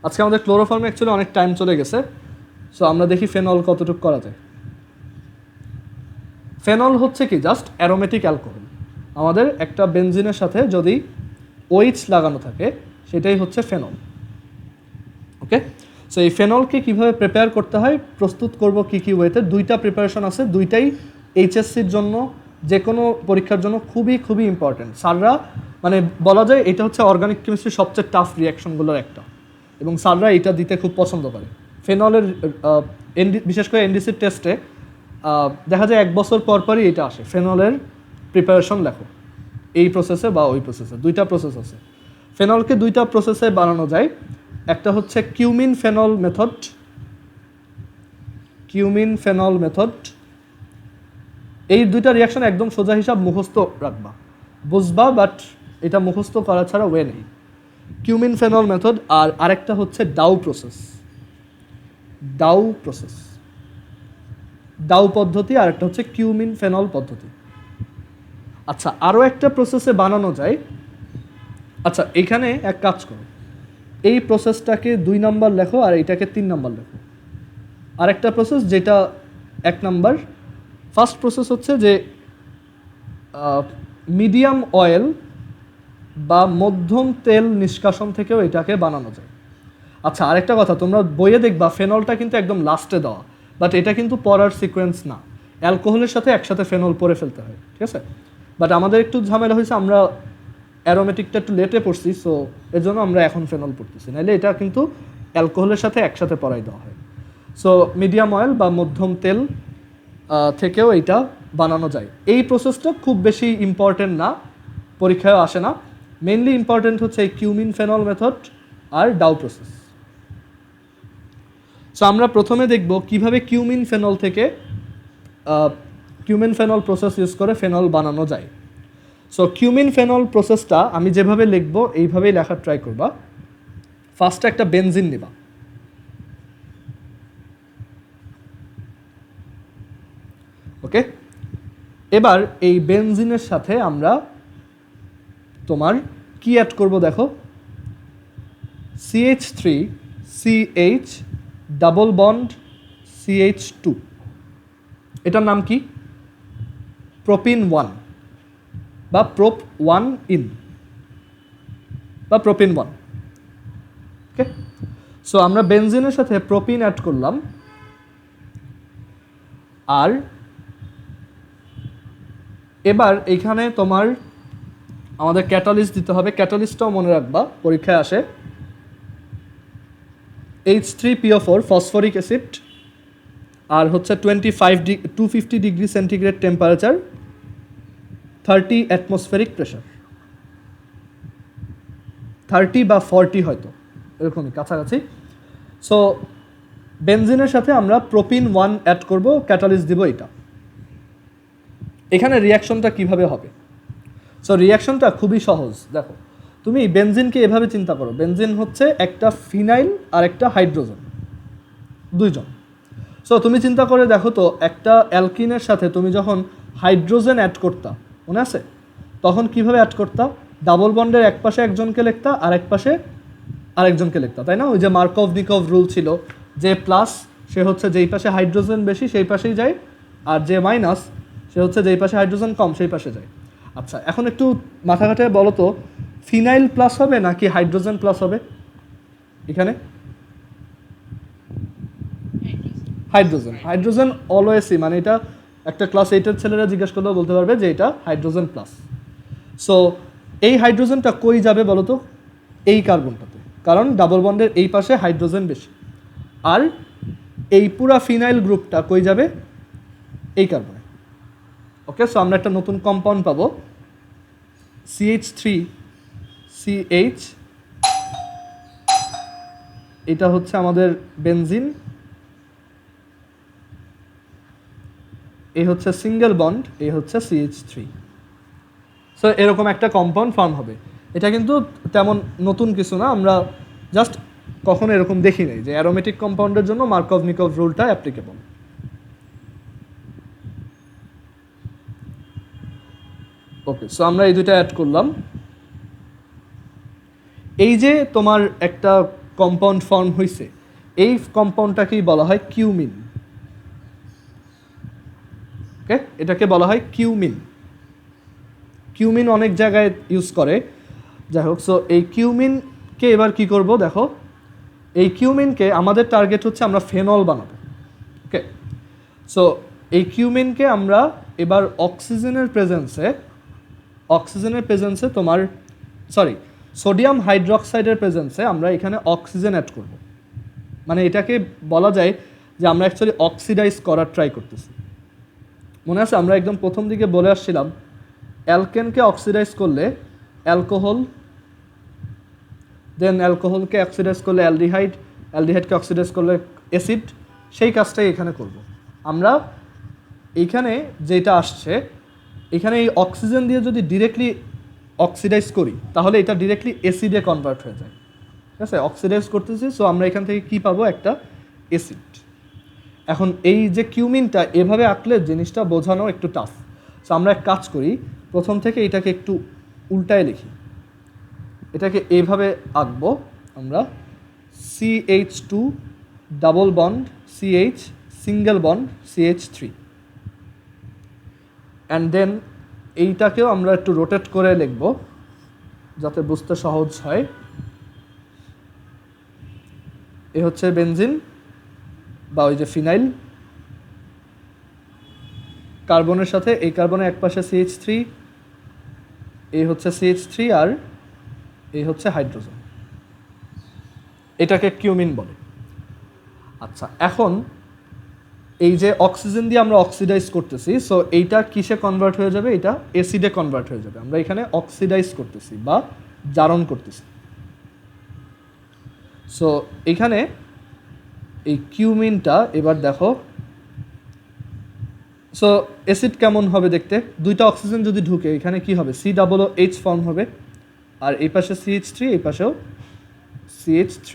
আজকে আমাদের ক্লোরোফর্মে অ্যাকচুয়ালি অনেক টাইম চলে গেছে, সো আমরা দেখি ফেনল কতটুকু করা যায়। ফেনল হচ্ছে কি জাস্ট অ্যারোমেটিক অ্যালকোহল। আমাদের একটা বেনজিনের সাথে যদি OH লাগানো থাকে সেটাই হচ্ছে ফেনল। ওকে, সো এই ফেনলকে কীভাবে প্রিপেয়ার করতে হয়, প্রস্তুত করব কী কী ওয়েতে, 2টা প্রিপারেশন আছে, 2টাই HSCর জন্য, যে কোনো পরীক্ষার জন্য খুবই খুবই ইম্পর্টেন্ট। স্যাররা মানে বলা যায় এটা হচ্ছে অর্গানিক কেমিস্ট্রির সবচেয়ে টাফ রিয়াকশনগুলোর একটা, এবং স্যাররা এটা দিতে খুব পছন্দ করে। ফেনলের বিশেষ করে এনডিসির টেস্টে দেখা যায় 1 বছর পর পরই এটা আসে, ফেনলের প্রিপারেশন লেখো এই প্রসেসে বা ওই প্রসেসে। 2টা প্রসেস আছে। ফেনলকে 2টা প্রসেসে বানানো যায়, একটা হচ্ছে কিউমিন ফেনল মেথড। এই 2টা রিয়াকশন একদম সোজা হিসাব মুখস্থ রাখবা, বুঝবা, বাট এটা মুখস্থ করা ছাড়া ওয়ে নেই। কিউমিন ফেনল মেথড, আর আরেকটা হচ্ছে ডাউ পদ্ধতি, আর একটা হচ্ছে কিউমিন ফেনল পদ্ধতি। আচ্ছা, আরও একটা প্রসেসে বানানো যায়। আচ্ছা, এখানে এক কাজ করো, এই প্রসেসটাকে 2 নাম্বার লেখো আর এটাকে 3 নাম্বার লেখো। আরেকটা প্রসেস যেটা 1 নাম্বার, ফার্স্ট প্রসেস হচ্ছে যে মিডিয়াম অয়েল বা মধ্যম তেল নিষ্কাশন থেকেও এটাকে বানানো যায়। আচ্ছা, আরেকটা কথা, তোমরা বইয়ে দেখবা ফেনলটা কিন্তু একদম লাস্টে দেওয়া, বাট এটা কিন্তু পড়ার সিকোয়েন্স না, অ্যালকোহলের সাথে একসাথে ফেনল পরে ফেলতে হয়। ঠিক আছে, বাট আমাদের একটু ঝামেলা হয়েছে, আমরা অ্যারোমেটিকটা একটু লেটে পড়ছি, সো এর জন্য আমরা এখন ফেনল পড়তেছি, নাহলে এটা কিন্তু অ্যালকোহলের সাথে একসাথে পরাই দেওয়া হয়। সো মিডিয়াম অয়েল বা মধ্যম তেল থেকেও এইটা বানানো যায়। এই প্রসেসটা খুব বেশি ইম্পর্টেন্ট না, পরীক্ষায় আসে না। মেইনলি ইম্পর্টেন্ট হচ্ছে এই কিউমিন ফেনল মেথড আর ডাউ প্রসেস। সো আমরা প্রথমে দেখব কিভাবে কিউমিন ফেনল থেকে কিউমিন ফেনল প্রসেস ইউজ করে ফেনল বানানো যায়। সো কিউমিন ফেনল প্রসেসটা আমি যেভাবে লিখব এইভাবেই লেখার ট্রাই করবা। ফার্স্টে একটা বেনজিন নিবা, ওকে। এবার এই বেনজিনের সাথে আমরা তোমার কি অ্যাড করব দেখো, CH3CH ডাবল বন্ড CH2, এটার নাম কি? প্রোপিন 1 বা প্রোপ 1 ইন বা প্রোপিন 1, ওকে। সো আমরা বেনজিনের সাথে প্রোপিন অ্যাড করলাম, আর এবার এইখানে তোমার আমাদের ক্যাটালিস্ট দিতে হবে। ক্যাটালিস্টটাও মনে রাখবা, পরীক্ষায় আসে। H3PO4 ফসফরিক অ্যাসিড, আর হচ্ছে 250 degree centigrade temperature, 30 atmospheric pressure, 30 বা 40 হয়তো এরকমই কাছাকাছি। সো বেনজিনের সাথে আমরা প্রোপিন 1 অ্যাড করব, ক্যাটালিস্ট দিব এটা। এখানে রিয়াকশনটা কিভাবে হবে? সো রিয়াকশনটা খুবই সহজ। দেখো, তুমি বেনজিনকে এভাবে চিন্তা করো, বেনজিন হচ্ছে একটা ফিনাইল আর একটা হাইড্রোজেন, দুইজন। সো তুমি চিন্তা করে দেখো তো, একটা অ্যালকিনের সাথে তুমি যখন হাইড্রোজেন অ্যাড করতা, মনে আছে? তখন কিভাবে অ্যাড করতা? ডাবল বন্ডের এক পাশে একজনকে লিখতা আর এক পাশে আরেকজনকে লিখতা, তাই না? ওই যে মার্কভ নিকভ রুল ছিল, যে প্লাস সে হচ্ছে যেই পাশে হাইড্রোজেন বেশি সেই পাশেই যায়, আর যে মাইনাস সে হচ্ছে যেই পাশে হাইড্রোজেন কম সেই পাশে যায়। আচ্ছা, এখন একটু মাথা ঘাটে বলো তো, ফিনাইল প্লাস হবে নাকি হাইড্রোজেন প্লাস হবে এখানে? হাইড্রোজেন। হাইড্রোজেন অলওয়েজই, মানে এটা একটা ক্লাস 8-এর ছেলেরা জিজ্ঞেস করলেও বলতে পারবে যে এটা হাইড্রোজেন প্লাস। সো এই হাইড্রোজেনটা কই যাবে বলো তো? এই কার্বনটাতে, কারণ ডাবল বন্ডের এই পাশে হাইড্রোজেন বেশি। আর এই পুরা ফিনাইল গ্রুপটা কই যাবে? এই কার্বনে, ওকে। সো আমরা একটা নতুন কম্পাউন্ড পাবো, CH3CH, এটা হচ্ছে আমাদের বেনজিন, এই হচ্ছে সিঙ্গেল বন্ড, এই হচ্ছে CH3। সো এরকম একটা কম্পাউন্ড ফর্ম হবে। এটা কিন্তু তেমন নতুন কিছু না, আমরা জাস্ট কখনো এরকম দেখি নাই যে অ্যারোমেটিক কম্পাউন্ডের জন্য মার্কভ নিকভ রুলটা অ্যাপ্লিকেবল। ওকে, সো আমরা এই দুইটা অ্যাড করলাম। এই যে তোমার একটা কম্পাউন্ড ফর্ম হয়েছে, এই কম্পাউন্ডটাকেই বলা হয় কিউমিন, ওকে। এটাকে বলা হয় কিউমিন। কিউমিন অনেক জায়গায় ইউজ করে, যাই হোক। সো এই কিউমিনকে এবার কি করব দেখো, এই কিউমিনকে আমাদের টার্গেট হচ্ছে আমরা ফেনল বানাবো, ওকে। সো এই কিউমিনকে আমরা এবার অক্সিজেনের প্রেজেন্সে তোমার সোডিয়াম হাইড্রোক্সাইডের প্রেজেন্সে আমরা এখানে অক্সিজেন অ্যাড করব। মানে এটাকে বলা যায় যে আমরা অ্যাকচুয়ালি অক্সিডাইজ করার ট্রাই করতেছি। মনে আছে আমরা একদম প্রথম দিকে বলে আসছিলাম, অ্যালকেনকে অক্সিডাইজ করলে অ্যালকোহল, দেন অ্যালকোহলকে অক্সিডাইজ করলে অ্যালডিহাইড, অ্যালডিহাইডকে অক্সিডাইজ করলে অ্যাসিড। সেই কাজটাই এখানে করব আমরা। এইখানে যেটা আসছে, এখানে এই অক্সিজেন দিয়ে যদি ডিরেক্টলি অক্সিডাইজ করি তাহলে এটা ডিরেক্টলি অ্যাসিডে কনভার্ট হয়ে যায়, ঠিক আছে? অক্সিডাইজ করতেছি, সো আমরা এখান থেকে কি পাবো? একটা অ্যাসিড। এখন এই যে কিউমিনটা এভাবে আঁকলে জিনিসটা বোঝানো একটু টাফ, সো আমরা এক কাজ করি, প্রথম থেকে এটাকে একটু উল্টায় লিখি। এটাকে এইভাবে আঁকবো আমরা, CH2 double bond CH single bond CH3, অ্যান্ড দেন এইটাকেও আমরা একটু রোটেট করে লিখব যাতে বুঝতে সহজ হয়। এ হচ্ছে বেনজিন বা ওই যে ফিনাইল, কার্বনের সাথে এই কার্বনের এক পাশে CH3, এই হচ্ছে CH3 আর এই হচ্ছে হাইড্রোজেন, এটাকে কিউমিন বলে। আচ্ছা, এখন এই যে অক্সিজেন দিয়ে আমরা অক্সিডাইজ করতেছি, সো এইটা কিসে কনভার্ট হয়ে যাবে? এটা অ্যাসিডে কনভার্ট হয়ে যাবে। আমরা এখানে অক্সিডাইজ করতেছি বা জারণ করতেছি। সো এখানে এই কিউমিনটা এবার দেখো, সো অ্যাসিড কেমন হবে দেখতে, দুইটা অক্সিজেন যদি ঢুকে এখানে কি হবে, COOH ফর্ম হবে, আর এই পাশে CH3, এই পাশেও CH3।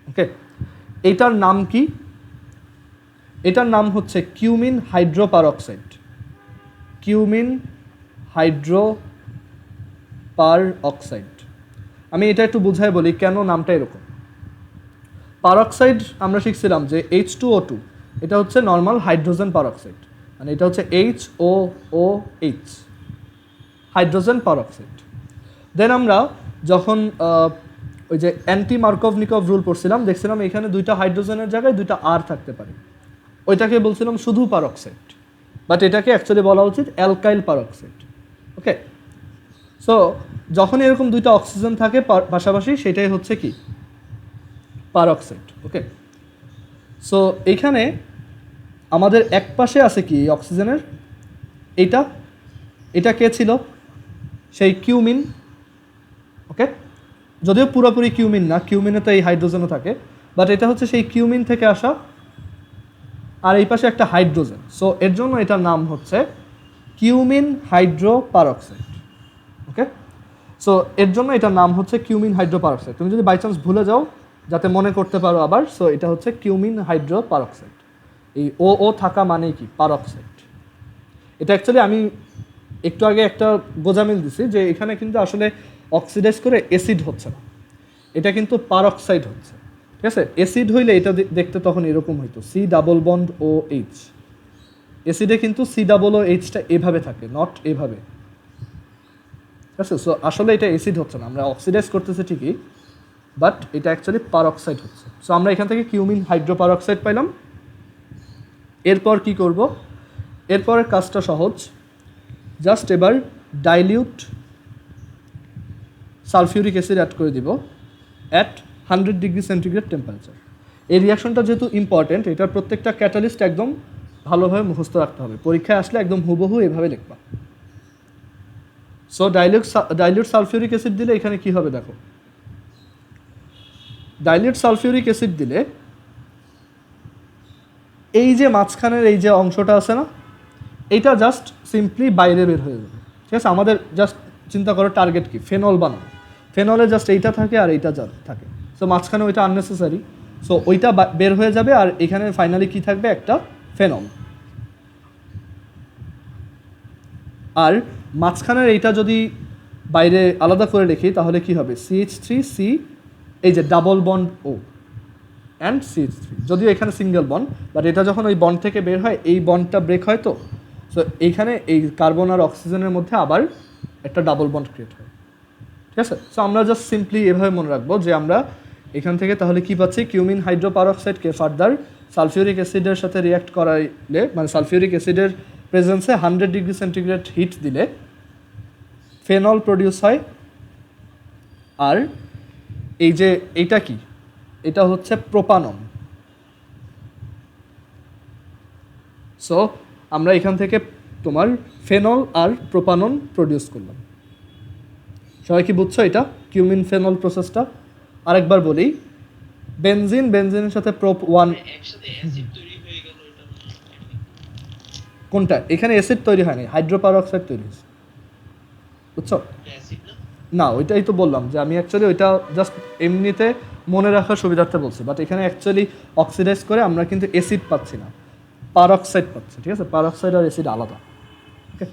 ওকে, এটার নাম কি? এটার নাম হচ্ছে কিউমিন হাইড্রোপারঅক্সাইড। কিউমিন হাইড্রোপারঅক্সাইড। আমি এটা একটু বুঝাই বলি কেন নামটা এরকম। পারঅক্সাইড আমরা শিখছিলাম যে H2O2, এটা হচ্ছে নর্মাল হাইড্রোজেন পারঅক্সাইড, মানে এটা হচ্ছে HOOH, হাইড্রোজেন পারঅক্সাইড। দেন আমরা যখন ওই যে অ্যান্টি মার্কভনিকভ রুল পড়ছিলাম, দেখছিলাম এখানে দুইটা হাইড্রোজেনের জায়গায় দুইটা আর থাকতে পারে, ওইটাকে বলছিলাম শুধু পারঅক্সাইড, বাট এটাকে অ্যাকচুয়ালি বলা উচিত অ্যালকাইল পারঅক্সাইড। ওকে, সো যখন এরকম দুইটা অক্সিজেন থাকে পাশাপাশি, সেটাই হচ্ছে কি, পারঅক্সাইড। ওকে, সো এইখানে আমাদের এক পাশে আছে কি অক্সিজেনের, এটা কে ছিল, সেই কিউমিন। ওকে, যদিও পুরোপুরি কিউমিন না, কিউমিনে তো এই হাইড্রোজেনও থাকে, বাট এটা হচ্ছে সেই কিউমিন থেকে আসা, আর এই পাশে একটা হাইড্রোজেন, সো এর জন্য এটার নাম হচ্ছে কিউমিন হাইড্রোপারঅক্সাইড। ওকে, সো এর জন্য এটার নাম হচ্ছে কিউমিন হাইড্রোপারঅক্সাইড। তুমি যদি বাই চান্স ভুলে যাও, যাতে মনে করতে পারো আবার, সো এটা হচ্ছে কিউমিন হাইড্রোপারঅক্সাইড। এই ও থাকা মানে কি, পারঅক্সাইড। এটা অ্যাকচুয়ালি আমি একটু আগে একটা গোজামিল দিছি যে এখানে কিন্তু আসলে অক্সিডাইজ করে অ্যাসিড হচ্ছে না, এটা কিন্তু পারঅক্সাইড হচ্ছে। ঠিক আছে, অ্যাসিড হইলে এটা দেখতে তখন এরকম হইতো, COOH। অ্যাসিডে কিন্তু COOHটা এভাবে থাকে, নট এভাবে। ঠিক আছে, সো আসলে এটা অ্যাসিড হচ্ছে না, আমরা অক্সিডাইজ করতেছি ঠিকই, বাট এটা অ্যাকচুয়ালি পারঅক্সাইড হচ্ছে। সো আমরা এখান থেকে কিউমিন হাইড্রোপারঅক্সাইড পাইলাম। এরপর কি করব, এরপরের কাজটা সহজ, জাস্ট এবার ডাইলিউট সালফিউরিক অ্যাসিড অ্যাড করে দিব অ্যাট 100 ডিগ্রি সেন্টিগ্রেড টেম্পারেচার। এই রিয়াকশনটা যেহেতু ইম্পর্টেন্ট, এটার প্রত্যেকটা ক্যাটালিস্ট একদম ভালোভাবে মুখস্থ রাখতে হবে, পরীক্ষায় আসলে একদম হুবহু এভাবে লিখবা। সো ডাইলিউট সালফিউরিক অ্যাসিড দিলে এখানে কি হবে দেখো, ডাইলিউট সালফিউরিক অ্যাসিড দিলে এই যে মাঝখানের এই যে অংশটা আছে না, এইটা জাস্ট সিম্পলি বাইরে বের হয়ে যাবে। ঠিক আছে, আমাদের জাস্ট চিন্তা করো টার্গেট কি, ফেনল বানানো, ফেনলে জাস্ট এইটা থাকে আর এইটা থাকে, সো মাঝখানে ওইটা আননেসেসারি, সো ওইটা বের হয়ে যাবে, আর এখানে ফাইনালি কি থাকবে, একটা ফেনল। আর মাঝখানের এইটা যদি বাইরে আলাদা করে রেখি তাহলে কি হবে, CH3C, এই যে double bond O and CH3, যদিও এখানে সিঙ্গেল বন্ড, বাট এটা যখন ওই বন্ড থেকে বের হয় এই বন্ডটা ব্রেক হয়, তো সো এইখানে এই কার্বন আর অক্সিজেনের মধ্যে আবার একটা ডাবল বন্ড ক্রিয়েট হয়। ঠিক আছে, সো আমরা জাস্ট সিম্পলি এভাবে মনে রাখবো যে আমরা এখান থেকে তাহলে কি পাচ্ছি, কিউমিন হাইড্রোপারঅক্সাইডকে ফার্দার সালফিউরিক অ্যাসিডের সাথে রিয়াক্ট করাইলে, মানে সালফিউরিক অ্যাসিডের প্রেজেন্সে 100 ডিগ্রি সেন্টিগ্রেড হিট দিলে ফেনল প্রডিউস হয়। আর এই যে এইটা কি, এটা হচ্ছে প্রোপানন। সো আমরা এখান থেকে তোমার ফেনল আর প্রোপানন প্রডিউস করলাম। সবাই কি বুঝছো এটা কিউমিন ফেনল প্রসেসটা? আরেকবার বলি, বেনজিনের সাথে প্রোপ 1, কোনটা, এখানে অ্যাসিড তৈরি হয়নি, হাইড্রোপারঅক্সাইড তৈরি হয়েছে, বুঝছো? না, ওইটাই তো বললাম যে আমি অ্যাকচুয়ালি ওইটা জাস্ট এমনিতে মনে রাখার সুবিধার্থে বলছি, বাট এখানে অ্যাকচুয়ালি অক্সিডাইজ করে আমরা কিন্তু অ্যাসিড পাচ্ছি না, পারঅক্সাইড পাচ্ছি। ঠিক আছে, পারঅক্সাইড আর অ্যাসিড আলাদা। ওকে,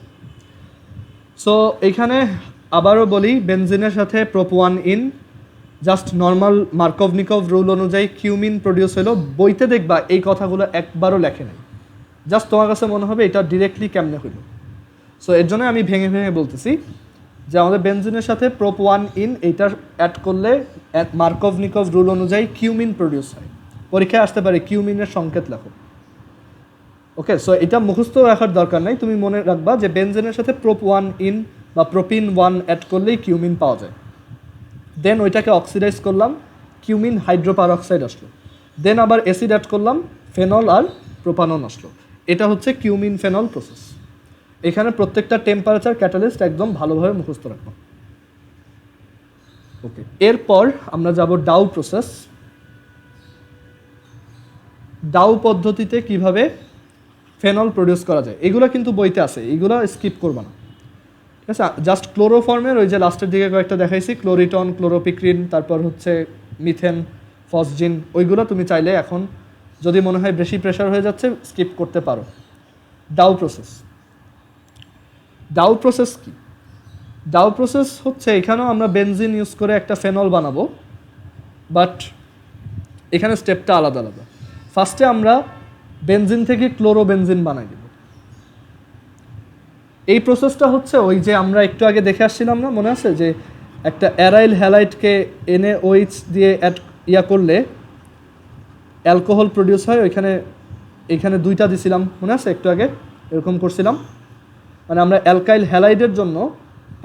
সো এইখানে আবারও বলি, বেনজিনের সাথে prop 1 ene, just normal Markovnikov rule অনুযায়ী কিউমিন প্রডিউস হলো। বইতে দেখবা এই কথাগুলো একবারও লেখে নাই, জাস্ট তোমার কাছে মনে হবে এটা ডিরেক্টলি কেমনে হইলো। সো এর জন্য আমি ভেঙে ভেঙে বলতেছি যে আমাদের বেনজিনের সাথে প্রোপ 1 ইন এইটা অ্যাড করলে মার্কভনিকভ রুল অনুযায়ী কিউমিন প্রডিউস হয়। পরীক্ষায় আসতে পারে কিউমিনের সংকেত লেখো। ওকে, সো এটা মুখস্থ রাখার দরকার নাই, তুমি মনে রাখবা যে বেনজিনের সাথে প্রোপ 1 ইন বা প্রোপিন 1 অ্যাড করলেই কিউমিন পাওয়া যায়। দেন ওইটাকে অক্সিডাইজ করলাম, কিউমিন হাইড্রোপারঅক্সাইড আসলো। দেন আবার অ্যাসিড অ্যাড করলাম, ফেনল আর প্রোপানন আসলো। এটা হচ্ছে কিউমিন ফেনল প্রসেস। এখানে প্রত্যেকটা টেম্পারেচার ক্যাটালিস্ট একদম ভালোভাবে মুখস্থ রাখবো। ওকে, এরপর আমরা যাব ডাউ প্রসেস। ডাউ পদ্ধতিতে কিভাবে ফেনল প্রডিউস করা যায়, এগুলো কিন্তু বইতে আছে, এগুলো স্কিপ করবা না, ঠিক আছে। জাস্ট ক্লোরোফর্মের ওই যে লাস্টের দিকে কয়েকটা দেখাইছি, ক্লোরিটন, ক্লোরোপিক্রিন, তারপর হচ্ছে মিথেন, ফসজিন, ওইগুলো তুমি চাইলে এখন যদি মনে হয় বেশি প্রেশার হয়ে যাচ্ছে স্কিপ করতে পারো। ডাউ প্রসেস, ডাউ প্রসেস কি? ডাউ প্রসেস হচ্ছে এখানেও আমরা বেনজিন ইউজ করে একটা ফেনল বানাবো, বাট এখানে স্টেপটা আলাদা আলাদা। ফার্স্টে আমরা বেনজিন থেকে ক্লোরোবেনজিন বানাই দেব। এই প্রসেসটা হচ্ছে ওই যে আমরা একটু আগে দেখে আসছিলাম না, মনে আছে যে একটা অ্যারাইল হ্যালাইটকে NaOH দিয়ে করলে অ্যালকোহল প্রডিউস হয়, এখানে দুইটা দিছিলাম, মনে আছে একটু আগে এরকম করছিলাম। মানে আমরা অ্যালকাইল হ্যালাইডের জন্য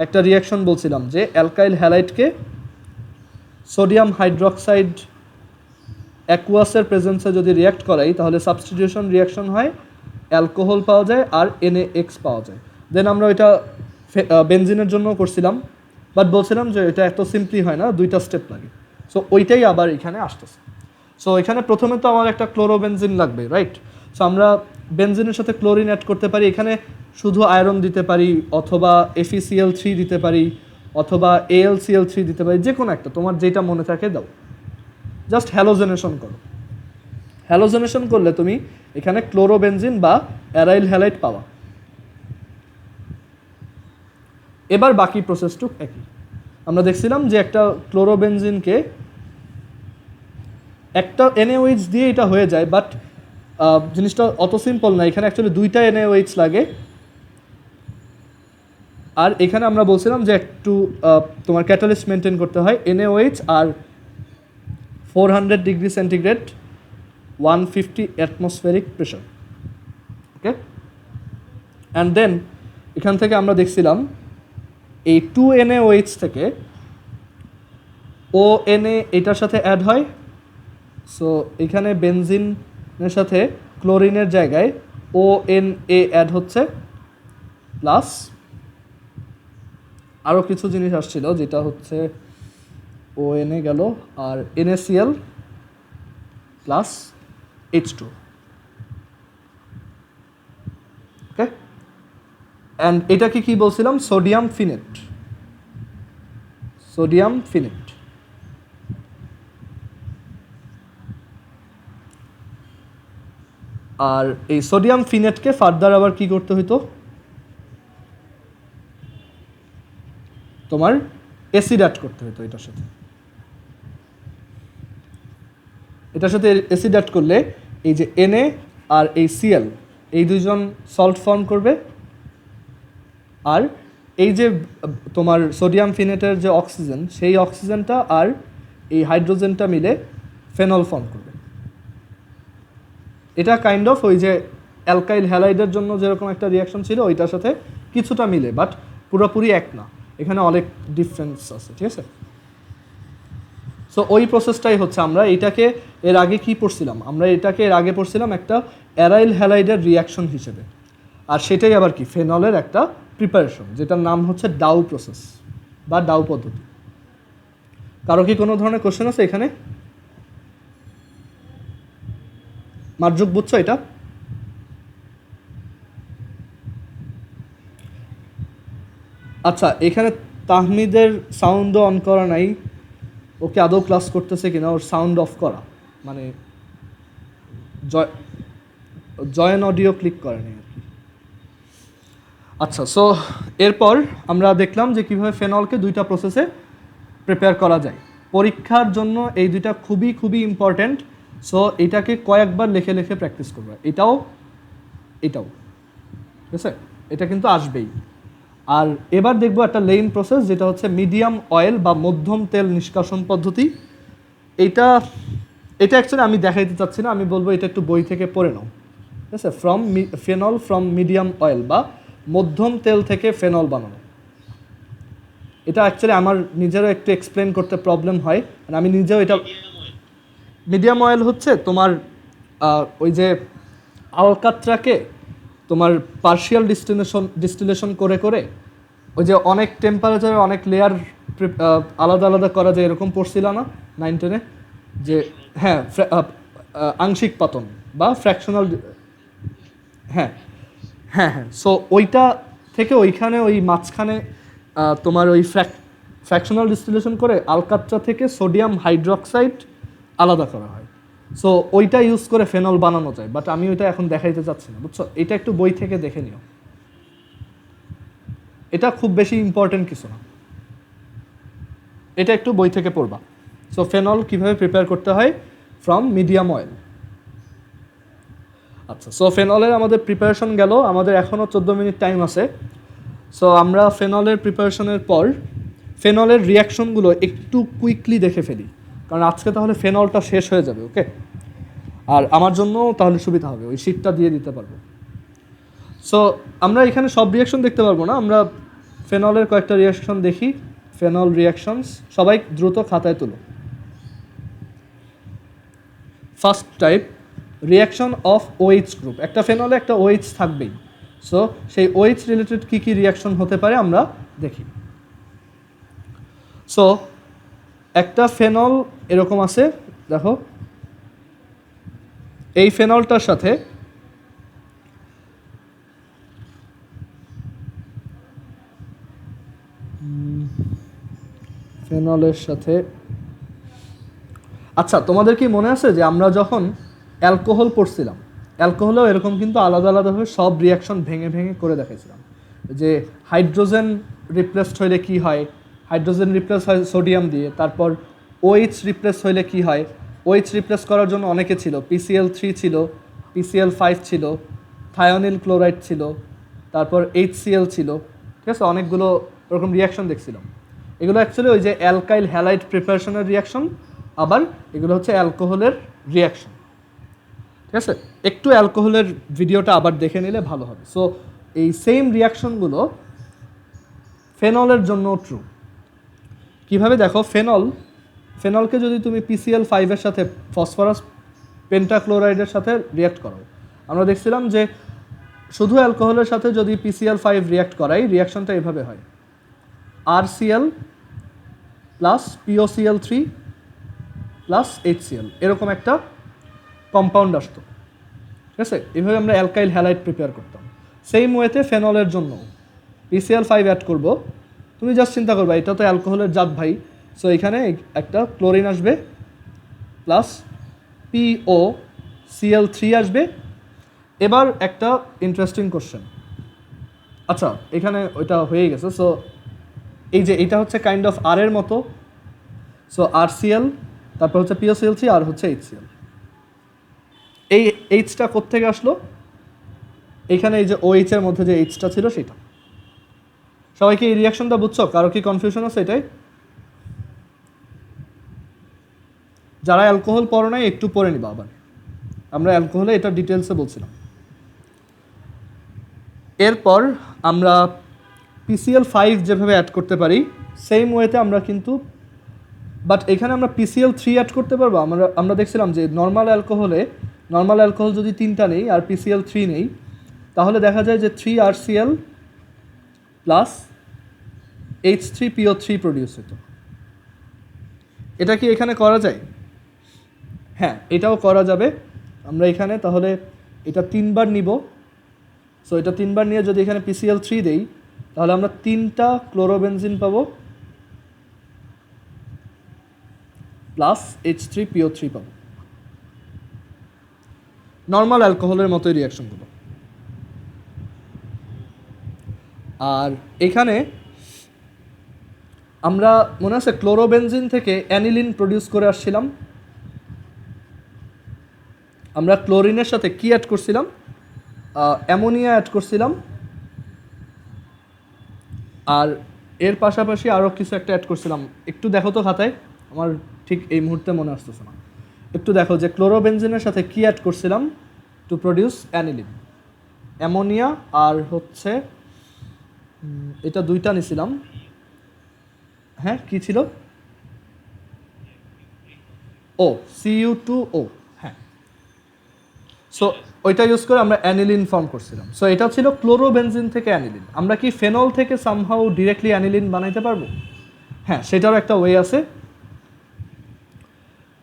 একটা রিয়াকশন বলছিলাম যে অ্যালকাইল হ্যালাইডকে সোডিয়াম হাইড্রক্সাইড অ্যাকুয়াসের প্রেজেন্সে যদি রিয়াক্ট করাই তাহলে সাবস্টিটিউশন রিয়াকশন হয়, অ্যালকোহল পাওয়া যায় আর NaX পাওয়া যায়। দেন আমরা ওইটা বেনজিনের জন্য করছিলাম, বাট বলছিলাম যে এটা এত সিম্পলি হয় না, দুইটা স্টেপ লাগে। সো ওইটাই আবার এখানে আসতেছে। সো এখানে প্রথমে তো আমার একটা ক্লোরোবেনজিন লাগবে, রাইট? সো আমরা বেনজিনের সাথে ক্লোরিন অ্যাড করতে পারি, এখানে শুধু আয়রন দিতে পারি, অথবা FeCl3 দিতে পারি, অথবা AlCl3 দিতে পারি, যে কোনো একটা তোমার যেটা মনে থাকে দাও। জাস্ট হ্যালোজেনেশন করো। হ্যালোজেনেশন করলে তুমি এখানে ক্লোরোবেনজিন বা অ্যারাইল হ্যালাইড পাওয়া। এবার বাকি প্রসেসটুক একই। আমরা দেখছিলাম যে একটা ক্লোরোবেনজিনকে একটা NaOH দিয়ে এটা হয়ে যায়, বাট জিনিসটা অত সিম্পল না, এখানে অ্যাকচুয়ালি দুইটা NaOH লাগে। আর এখানে আমরা বলছিলাম যে একটু তোমার ক্যাটালিস্ট মেনটেন করতে হয়, NaOH আর 400 degree centigrade 150 atmospheric pressure, okay. And then এখান থেকে আমরা দেখছিলাম এই 2 NaOH থেকে ONa এটার সাথে অ্যাড হয়। সো এখানে বেনজিনের সাথে ক্লোরিনের জায়গায় ONa অ্যাড হচ্ছে, প্লাস আরও কিছু জিনিস আসছিল যেটা হচ্ছে ONa গেল আর NaCl plus H2, okay. And এটাকে কি বলছিলাম? Sodium ফিনেট, sodium ফিনেট। আর এই সোডিয়াম ফিনেটকে ফার্দার আবার কি করতে হইতো? তোমার অ্যাসিড অ্যাড করতে হতো এটার সাথে। এটার সাথে অ্যাসিড অ্যাড করলে এই যে Na আর এই Cl, এই দুইজন সল্ট ফর্ম করবে, আর এই যে তোমার সোডিয়াম ফিনেটের যে অক্সিজেন, সেই অক্সিজেনটা আর এই হাইড্রোজেনটা মিলে ফেনল ফর্ম করবে। এটা কাইন্ড অফ ওই যে অ্যালকাইল হ্যালাইডের জন্য যেরকম একটা রিয়াকশন ছিল ওইটার সাথে কিছুটা মিলে, বাট পুরোপুরি এক না, এখানে অনেক ডিফারেন্স আছে, ঠিক আছে। সো ওই প্রসেসটাই হচ্ছে, আমরা এটাকে এর আগে কি পড়ছিলাম? আমরা এটাকে এর আগে পড়ছিলাম একটা অ্যারাইল হ্যালাইডের রিয়াকশন হিসেবে, আর সেটাই আবার কি ফেনলের একটা প্রিপারেশন, যেটার নাম হচ্ছে ডাউ প্রসেস বা ডাউ পদ্ধতি। কারো কি কোনো ধরনের কোশ্চেন আছে এখানে? মার্জুক বুঝছো এটা? আচ্ছা, এখানে তাহমিদের সাউন্ডও অন করা নাই, ওকে আদৌ ক্লাস করতেছে কিনা, ওর সাউন্ড অফ করা, মানে জয়েন অডিও ক্লিক করেনি আর কি। আচ্ছা, সো এরপর আমরা দেখলাম যে কীভাবে ফেনলকে দুইটা প্রসেসে প্রিপেয়ার করা যায়। পরীক্ষার জন্য এই দুইটা খুবই খুবই ইম্পর্ট্যান্ট। সো এটাকে কয়েকবার লিখে লিখে প্র্যাকটিস করবে, এটাও এটাও, ঠিক আছে, এটা কিন্তু আসবেই। আর এবার দেখবো একটা লেইন প্রসেস, যেটা হচ্ছে মিডিয়াম অয়েল বা মধ্যম তেল নিষ্কাশন পদ্ধতি। এটা অ্যাকচুয়ালি আমি দেখাইতে চাচ্ছি না, আমি বলবো এটা একটু বই থেকে পড়ে নাও, ঠিক আছে। ফেনল ফ্রম মিডিয়াম অয়েল বা মধ্যম তেল থেকে ফেনল বানানো। এটা অ্যাকচুয়ালি আমার নিজেরও একটু এক্সপ্লেন করতে প্রবলেম হয়, আমি নিজেও এটা। মিডিয়াম অয়েল হচ্ছে তোমার ওই যে আলকাত্রাকে তোমার পার্শিয়াল ডিস্টিলেশন করে করে ওই যে অনেক টেম্পারেচারে অনেক লেয়ার আলাদা আলাদা করা যায়, এরকম পড়ছিল না 9-10-এ, যে হ্যাঁ আংশিক পাতন, বা ফ্র্যাকশনাল, হ্যাঁ হ্যাঁ হ্যাঁ, সো ওইটা থেকে ওইখানে ওই মাঝখানে তোমার ওই ফ্র্যাকশনাল ডিস্টিলেশন করে আলকাত্রা থেকে সোডিয়াম হাইড্রোক্সাইড আলাদা করা হয়। সো ওইটা ইউজ করে ফেনল বানানো যায়, বাট আমি ওইটা এখন দেখাইতে চাচ্ছি না, বুঝছো? এটা একটু বই থেকে দেখে নিও, এটা খুব বেশি ইম্পর্টেন্ট কিছু না, এটা একটু বই থেকে পড়বা। সো ফেনল কীভাবে প্রিপেয়ার করতে হয় ফ্রম মিডিয়াম অয়েল। আচ্ছা, সো ফেনলের আমাদের প্রিপারেশন গেল, আমাদের এখনও 14 মিনিট টাইম আছে। সো আমরা ফেনলের প্রিপারেশনের পর ফেনলের রিয়াকশনগুলো একটু কুইকলি দেখে ফেলি, কারণ আজকে তাহলে ফেনলটা শেষ হয়ে যাবে, ওকে? আর আমার জন্য তাহলে সুবিধা হবে, ওই শীটটা দিয়ে দিতে পারবো। সো আমরা এখানে সব রিয়াকশন দেখতে পারবো না, আমরা ফেনলের কয়েকটা রিয়াকশন দেখি। ফেনল রিয়াকশনস সবাই দ্রুত খাতায় তুলো। First type, reaction of OH group. একটা ফেনলে একটা OH থাকবেই, সো সেই OH রিলেটেড কী কী রিয়াকশন হতে পারে আমরা দেখি। সো একটা ফেনল এরকম আছে, দেখো এই ফেনলটার সাথে ফেনলের সাথে, আচ্ছা তোমাদের কি মনে আছে যে আমরা যখন অ্যালকোহল পড়ছিলাম, অ্যালকোহলেও এরকম কিন্তু আলাদা আলাদাভাবে সব রিয়াকশন ভেঙে ভেঙে করে দেখাইছিলাম, যে হাইড্রোজেন রিপ্লেসড হইলে কি হয়, হাইড্রোজেন রিপ্লেস হয় সোডিয়াম দিয়ে, তারপর OH রিপ্লেস হইলে কি হয়, OH রিপ্লেস করার জন্য অনেকে ছিল, PCl3 ছিল, PCl5 ছিল, থায়োনিল ক্লোরাইড ছিল, তারপর HCl ছিল, ঠিক আছে? অনেকগুলো ওরকম রিয়াকশন দেখছিলাম। এগুলো অ্যাকচুয়ালি ওই যে অ্যালকাইল হ্যালাইড প্রিপারেশনের রিয়াকশন, আবার এগুলো হচ্ছে অ্যালকোহলের রিয়াকশন, ঠিক আছে? একটু অ্যালকোহলের ভিডিওটা আবার দেখে নিলে ভালো হবে। সো এই সেম রিয়াকশনগুলো ফেনলের জন্য ট্রু। কিভাবে দেখো, ফেনলকে যদি তুমি PCl5 এর সাথে ফসফরাস পেন্টাক্লোরাইডের সাথে রিয়াক্ট করো, আমরা দেখছিলাম যে শুধু অ্যালকোহলের সাথে যদি PCl5 রিয়াক্ট করাই, রিয়াকশনটা এভাবে হয়, RCl plus POCl3 plus HCl, এরকম একটা কম্পাউন্ড আসতো, ঠিক আছে? এভাবে আমরা অ্যালকাইল হ্যালাইড প্রিপেয়ার করতাম। সেম ওয়েতে ফেনলের জন্য PCl5 অ্যাড করব, তুমি জাস্ট চিন্তা করবা এটা তো অ্যালকোহলের জাত ভাই, সো এখানে একটা ক্লোরিন আসবে প্লাস POCl3 আসবে। এবার একটা ইন্টারেস্টিং কোশ্চেন, আচ্ছা এখানে ওইটা হয়ে গেছে, সো এই যে এটা হচ্ছে কাইন্ড অফ আর এর মতো, সো RCl, তারপর হচ্ছে POCl3, আর হচ্ছে HCl। এই এইচটা কোত্থেকে আসলো? এইখানে এই যে OH এর মধ্যে যে এইচটা ছিল সেটা। সবাইকে এই রিয়াকশনটা বুঝছো? কারো কি কনফিউশন আছে এটাই? যারা অ্যালকোহল পড়ো নাই একটু পড়ে নিবা আবার, আমরা অ্যালকোহলে এটা ডিটেলসে বলছিলাম। এরপর আমরা PCl5 যেভাবে অ্যাড করতে পারি সেম ওয়েতে আমরা কিন্তু, বাট এখানে আমরা PCl3 অ্যাড করতে পারবো। আমরা দেখছিলাম যে নর্মাল অ্যালকোহল যদি 3টা নেই আর PCl3 নেই, তাহলে দেখা যায় যে 3RCl প্লাস H3PO3 প্রডিউস হতো। এটা কি এখানে করা যায়? হ্যাঁ, এটাও করা যাবে। আমরা এখানে তাহলে এটা 3বার নিব, সো এটা 3বার নিয়ে যদি এখানে PCl3 দেই, তাহলে আমরা 3টা ক্লোরোবেনজিন পাবো প্লাস H3PO3 পাবো। নর্মাল অ্যালকোহলের মতোই রিয়াকশনগুলো। আর এখানে আমরা মনে আছে ক্লোরোবেনজিন থেকে অ্যানিলিন প্রডিউস করে আসছিলাম। আমরা ক্লোরিনের সাথে কি অ্যাড করছিলাম? অ্যামোনিয়া অ্যাড করছিলাম, আর এর পাশাপাশি আরও কিছু একটা অ্যাড করছিলাম। একটু দেখো তো খাতায়, আমার ঠিক এই মুহূর্তে মনে আসতেছে না। একটু দেখো যে ক্লোরোবেনজিনের সাথে কি অ্যাড করছিলাম টু প্রডিউস অ্যানিলিন। অ্যামোনিয়া আর হচ্ছে এটা 2টা নিছিলাম। হ্যাঁ, কি ছিল? ও, Cu2O। হ্যাঁ, সো ওইটা ইউজ করে আমরা অ্যানিলিন ফর্ম করছিলাম। সো এটা ছিল ক্লোরোবেনজিন থেকে অ্যানিলিন। আমরা কি ফেনল থেকে সামহাউ ডিরেক্টলি অ্যানিলিন বানাইতে পারবো? হ্যাঁ, সেটারও একটা ওয়ে আছে।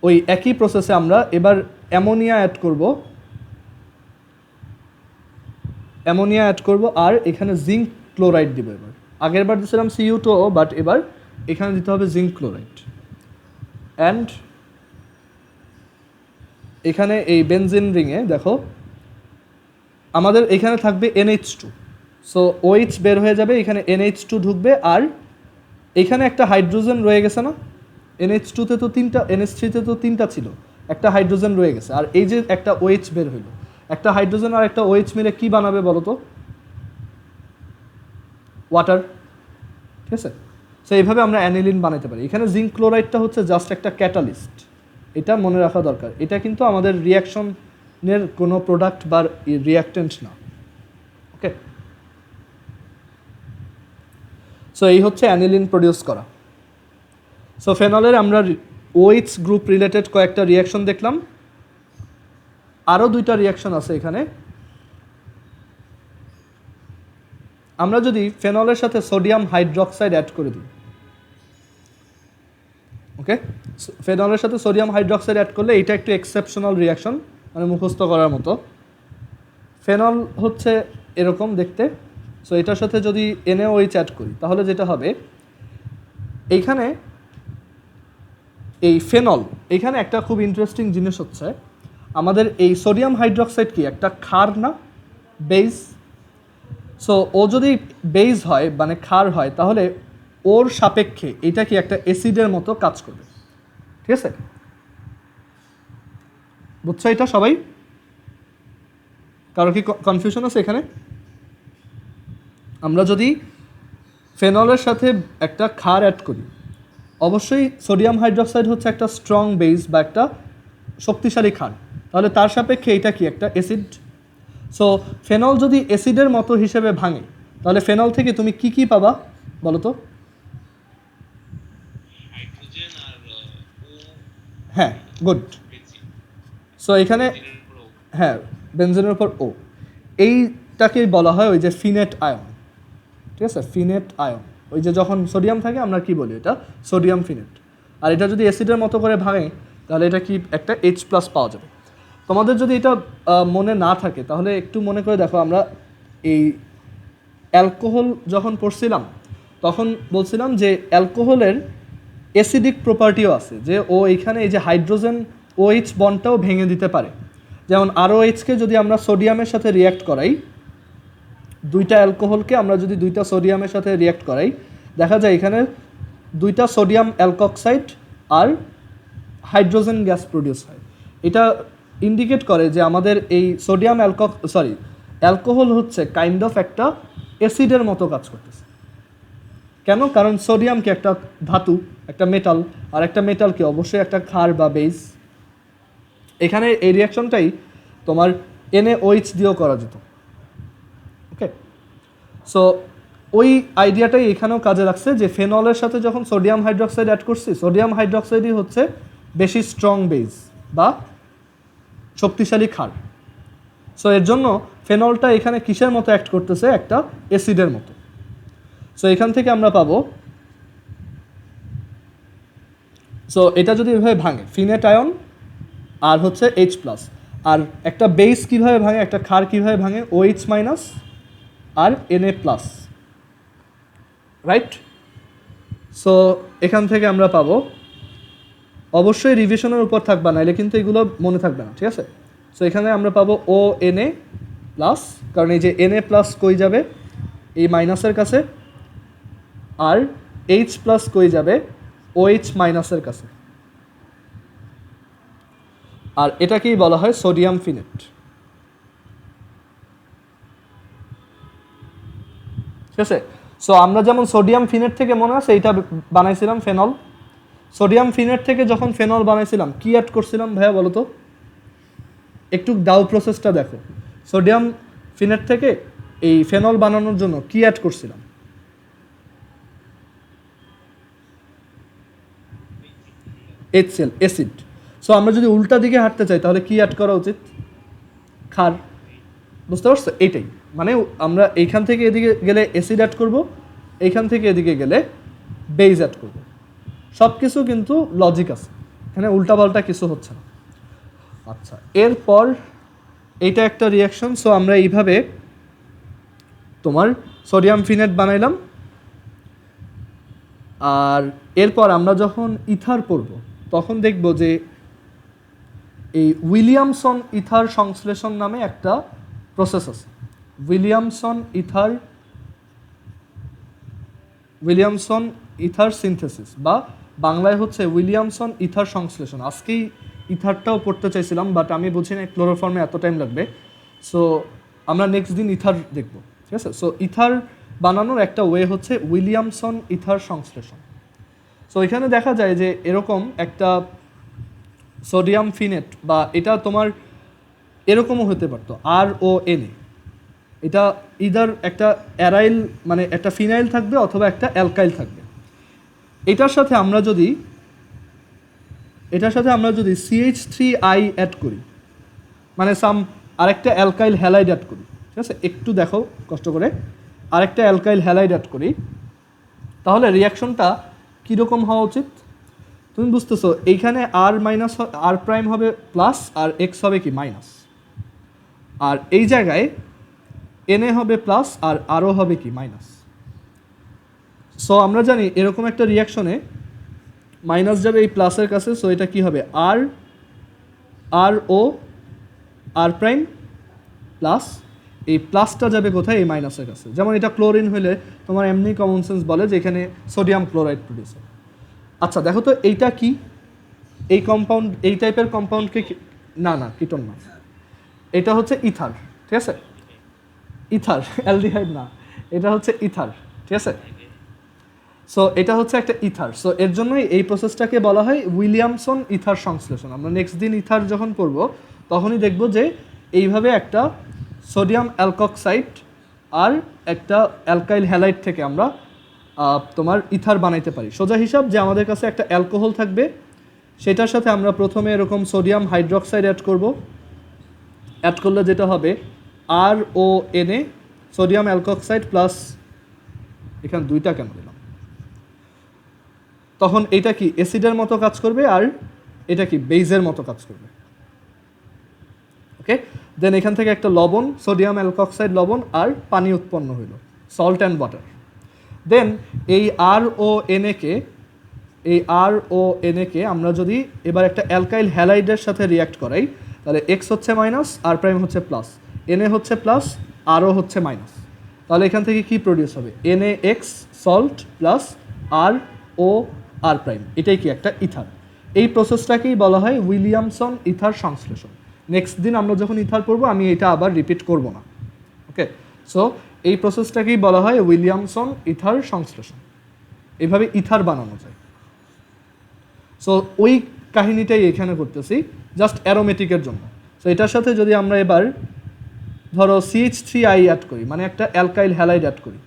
ওই একই প্রসেসে আমরা এবার অ্যামোনিয়া অ্যাড করব অ্যামোনিয়া অ্যাড করব আর এখানে জিঙ্ক ক্লোরাইড দিব। এবার আগের বার দিয়েছিলাম Cu2O, বাট এবার এখানে দিতে হবে জিঙ্ক ক্লোরাইড। অ্যান্ড এখানে এই বেনজিন রিংয়ে দেখো আমাদের এখানে থাকবে NH2, সো OH বের হয়ে যাবে, এখানে NH2 ঢুকবে, আর এখানে একটা হাইড্রোজেন রয়ে গেছে না, NH2তে তো তিনটা, NH3তে তো তিনটা ছিল, একটা হাইড্রোজেন রয়ে গেছে, আর এই যে একটা OH বের হইলো, একটা হাইড্রোজেন আর একটা OH মিলে কি বানাবে বলো তো? ওয়াটার। ঠিক আছে, সো এইভাবে আমরা অ্যানিলিন বানাতে পারি। এখানে জিঙ্ক ক্লোরাইডটা হচ্ছে জাস্ট একটা ক্যাটালিস্ট, এটা মনে রাখা দরকার। এটা কিন্তু আমাদের রিয়াকশনের কোনো প্রোডাক্ট বা রিয়াক্টেন্ট না। ওকে, সো এই হচ্ছে অ্যানিলিন প্রডিউস করা। সো ফেনলের আমরা OH গ্রুপ রিলেটেড কয়েকটা রিয়াকশন দেখলাম, আরও দুইটা রিয়াকশন আছে এখানে। আমরা যদি ফেনলের সাথে সোডিয়াম হাইড্রক্সাইড অ্যাড করে দিই, ওকে, ফেনলের সাথে সোডিয়াম হাইড্রক্সাইড অ্যাড করলে এটা একটু এক্সেপশনাল রিয়াকশন, মানে মুখস্থ করার মতো। ফেনল হচ্ছে এরকম দেখতে, সো এটার সাথে যদি NaOH অ্যাড করি তাহলে যেটা হবে, এইখানে এই ফেনল, এখানে একটা খুব ইন্টারেস্টিং জিনিস হচ্ছে, আমাদের এই সোডিয়াম হাইড্রক্সাইড কি একটা ক্ষার না, বেস। সো ও যদি বেস হয় মানে ক্ষার হয়, তাহলে ওর সাপেক্ষে এটা কি একটা অ্যাসিডের মতো কাজ করবে। ঠিক আছে, বুঝছো এটা সবাই? কারো কি কনফিউশন আছে এখানে? আমরা যদি ফেনলের সাথে একটা ক্ষার অ্যাড করি, অবশ্যই সোডিয়াম হাইড্রক্সাইড হচ্ছে একটা স্ট্রং বেস বা একটা শক্তিশালী ক্ষার, তাহলে তার সাপেক্ষে এটা কি একটা অ্যাসিড। সো ফেনল যদি অ্যাসিডের মতো হিসেবে ভাঙে, তাহলে ফেনল থেকে তুমি কি কি পাবা বলো তো? হ্যাঁ, গুড। সো এখানে হ্যাঁ, বেনজিনের উপর ও, এইটাকেই বলা হয় ওই যে ফিনেট আয়ন। ঠিক আছে, ফিনেট আয়ন, ওই যে যখন সোডিয়াম থাকে আমরা কি বলি, এটা সোডিয়াম ফিনেট। আর এটা যদি অ্যাসিডের মতো করে ভাঙে, তাহলে এটা কি একটা H+ পাওয়া যাবে। তোমাদের যদি এটা মনে না থাকে তাহলে একটু মনে করে দেখো, আমরা এই অ্যালকোহল যখন পড়ছিলাম তখন বলছিলাম যে অ্যালকোহলের অ্যাসিডিক প্রপার্টিও আছে, যে ও এখানে এই যে হাইড্রোজেন OH বন্ডটাও ভেঙে দিতে পারে। যেমন ROH-কে যদি আমরা সোডিয়ামের সাথে রিয়্যাক্ট করাই, দুইটা অ্যালকোহলকে আমরা যদি দুইটা সোডিয়ামের সাথে রিয়্যাক্ট করাই, দেখা যায় এখানে দুইটা সোডিয়াম অ্যালকক্সাইড আর হাইড্রোজেন গ্যাস প্রডিউস হয়। এটা ইন্ডিকেট করে যে আমাদের এই সোডিয়াম অ্যালকোহল হচ্ছে কাইন্ড অফ একটা অ্যাসিডের মতো কাজ করতেছে। কেন? কারণ সোডিয়ামকে একটা ধাতু, একটা মেটাল, আর একটা মেটালকে অবশ্যই একটা ক্ষার বা বেস। এখানে এই রিয়াকশনটাই তোমার NaOH দিয়েও করা যেত। ওকে, সো ওই আইডিয়াটাই এখানেও কাজে লাগছে, যে ফেনলের সাথে যখন সোডিয়াম হাইড্রক্সাইড অ্যাড করছি, সোডিয়াম হাইড্রক্সাইডই হচ্ছে বেশি স্ট্রং বেস বা শক্তিশালী ক্ষার। সো এর জন্য ফেনলটা এখানে কিসের মতো অ্যাক্ট করতেছে, একটা অ্যাসিডের মতো। সো এখান থেকে আমরা পাবো, সো এটা যদি এভাবে ভাঙে, ফিনেট আয়ন আর হচ্ছে H+, আর একটা বেস কীভাবে ভাঙে, একটা ক্ষার কীভাবে ভাঙে, OH- আর Na+, রাইট? সো এখান থেকে আমরা পাবো, অবশ্যই রিভিশনের উপর থাকবা, নাইলে কিন্তু এগুলো মনে থাকবে না। ঠিক আছে, সো এখানে আমরা পাবো ONa+, কারণ এই যে Na+ কই যাবে, এই মাইনাসের কাছে, আর H+ কই যাবে, OH- এর কাছে, আর এটাকেই বলা হয় সোডিয়াম ফিনেট। ঠিক আছে, সো আমরা যেমন সোডিয়াম ফিনেট থেকে মনে আছে এটা বানাইছিলাম ফেনল, সোডিয়াম ফিনেট থেকে যখন ফেনল বানাইছিলাম কি অ্যাড করছিলাম ভাইয়া বলো তো? একটু দাও প্রসেসটা দেখো। সোডিয়াম ফিনেট থেকে এই ফেনল বানানোর জন্য কি অ্যাড করছিলাম? HCl, acid. সো আমরা যদি উল্টা দিকে হাঁটতে চাই তাহলে কি অ্যাড করা উচিত? ক্ষার। বুঝতে পারছো? এইটাই মানে আমরা এইখান থেকে এদিকে গেলে অ্যাসিড অ্যাড করব, এইখান থেকে এদিকে গেলে বেস অ্যাড করব। সব কিছু কিন্তু লজিক আছে, এখানে উল্টাপাল্টা কিছু হচ্ছে না। আচ্ছা, এরপর এইটা একটা রিয়াকশন। সো আমরা এইভাবে তোমার সোডিয়াম ফিনেট বানাইলাম। আর এরপর আমরা যখন ইথার পড়ব তখন দেখব যে এই উইলিয়ামসন ইথার সংশ্লেষণ নামে একটা প্রসেস আছে। উইলিয়ামসন ইথার সিনথেসিস বা বাংলায় হচ্ছে উইলিয়ামসন ইথার সংশ্লেষণ। আজকেই ইথারটাও পড়তে চাইছিলাম, বাট আমি বুঝি না ক্লোরোফর্মে এত টাইম লাগবে। সো আমরা নেক্সট দিন ইথার দেখব, ঠিক আছে? সো ইথার বানানোর একটা ওয়ে হচ্ছে উইলিয়ামসন ইথার সংশ্লেষণ। সো এখানে দেখা যায় যে এরকম একটা সোডিয়াম ফিনেট, বা এটা তোমার এরকমও হতে পারতো RONA। এটা ইদার একটা অ্যারাইল মানে একটা ফিনাইল থাকবে অথবা একটা অ্যালকাইল থাকবে। এটার সাথে আমরা যদি CH3I অ্যাড করি, মানে আরেকটা অ্যালকাইল হ্যালাইড অ্যাড করি, ঠিক আছে? একটু দেখো কষ্ট করে, আরেকটা অ্যালকাইল হ্যালাইড অ্যাড করি, তাহলে রিয়াকশনটা কীরকম হওয়া উচিত? তুমি বুঝতেছো, এইখানে R প্রাইম হবে প্লাস আর X হবে কি মাইনাস, আর এই জায়গায় Na হবে প্লাস আর আরও হবে কি মাইনাস। সো আমরা জানি এরকম একটা রিয়াকশনে মাইনাস যাবে এই প্লাসের কাছে। সো এটা কি হবে? R প্রাইম প্লাস, এই প্লাসটা যাবে কোথায়? এই মাইনাসের কাছে। যেমন এটা ক্লোরিন হলে তোমার এমনি কমন সেন্স বলে যে এখানে সোডিয়াম ক্লোরাইড প্রডিউস হয়। আচ্ছা দেখো তো এইটা কি? এই কম্পাউন্ড, এই টাইপের কম্পাউন্ডকে না কিটোন না, এটা হচ্ছে ইথার, ঠিক আছে? ইথার, অ্যালডিহাইড না, এটা হচ্ছে ইথার, ঠিক আছে? সো এটা হচ্ছে একটা ইথার। সো এর জন্যই এই প্রসেসটাকে বলা হয় উইলিয়ামসন ইথার সংশ্লেষণ। আমরা নেক্সট দিন ইথার যখন পড়ব তখনই দেখব যে এইভাবে একটা সোডিয়াম অ্যালকক্সাইড আর একটা অ্যালকাইল হ্যালাইড থেকে আমরা তোমার ইথার বানাইতে পারি। সোজা হিসাব যে আমাদের কাছে একটা অ্যালকোহল থাকবে, সেটার সাথে আমরা প্রথমে এরকম সোডিয়াম হাইড্রোক্সাইড অ্যাড করব। অ্যাড করলে যেটা হবে RONA, সোডিয়াম অ্যালকক্সাইড প্লাস, এখানে দুইটা কেন দিলাম? তখন এটা কি অ্যাসিডের মতো কাজ করবে আর এটা কি বেইজের মতো কাজ করবে। ওকে, দেন এখান থেকে একটা লবণ, সোডিয়াম অ্যালকক্সাইড লবণ আর পানি উৎপন্ন হইল, সল্ট অ্যান্ড ওয়াটার। দেন এই RONA কে আমরা যদি এবার একটা অ্যালকাইল হ্যালাইডের সাথে রিয়াক্ট করাই, তাহলে X হচ্ছে মাইনাস, R প্রাইম হচ্ছে প্লাস, Na হচ্ছে প্লাস, আরও হচ্ছে মাইনাস। তাহলে এখান থেকে কি প্রডিউস হবে? NaX salt plus ROR prime, এটাই কি একটা ইথার। এই প্রসেসটাকেই বলা হয় উইলিয়ামসন ইথার সংশ্লেষণ। নেক্সট দিন আমরা যখন ইথার পড়বো আমি এটা আবার রিপিট করব না। ওকে, সো এই প্রসেসটাকেই বলা হয় উইলিয়ামসন ইথার সংশ্লেষণ। এইভাবে ইথার বানানো যায়। সো ওই কাহিনীটাই এখানে করতেছি, জাস্ট অ্যারোমেটিকের জন্য। সো এটার সাথে যদি আমরা এবার ধরো CH3I অ্যাড করি, মানে একটা অ্যালকাইল হ্যালাইড অ্যাড করি,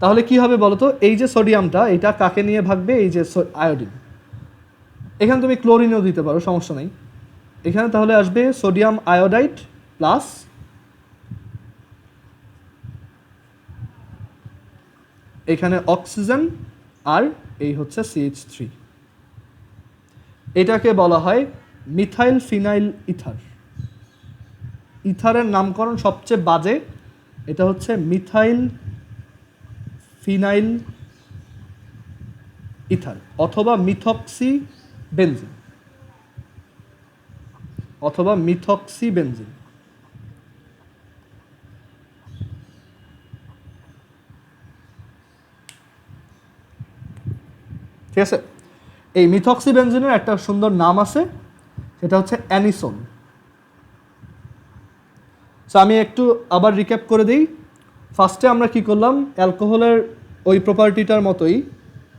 তাহলে কি হবে বলো তো? এই যে সোডিয়ামটা, এটা কাকে নিয়ে ভাগবে? এই যে আয়োডিন। এখানে তুমি ক্লোরিনও দিতে পারো, সমস্যা নেই। এখানে তাহলে আসবে সোডিয়াম আয়োডাইড প্লাস এখানে অক্সিজেন আর এই হচ্ছে CH3। এটাকে বলা হয় মিথাইল ফিনাইল ইথার। ইথারের নামকরণ সবচেয়ে বাজে, এটা হচ্ছে মিথাইল ফিনাইল ইথার অথবা মিথক্সি বেনজিন ঠিক আছে? এই মিথক্সি বেনজিনের একটা সুন্দর নাম আছে, সেটা হচ্ছে অ্যানিসোল। সো আমি একটু আবার রিক্যাপ করে দিই। ফার্স্টে আমরা কি করলাম? অ্যালকোহলের ওই প্রপার্টিটার মতোই,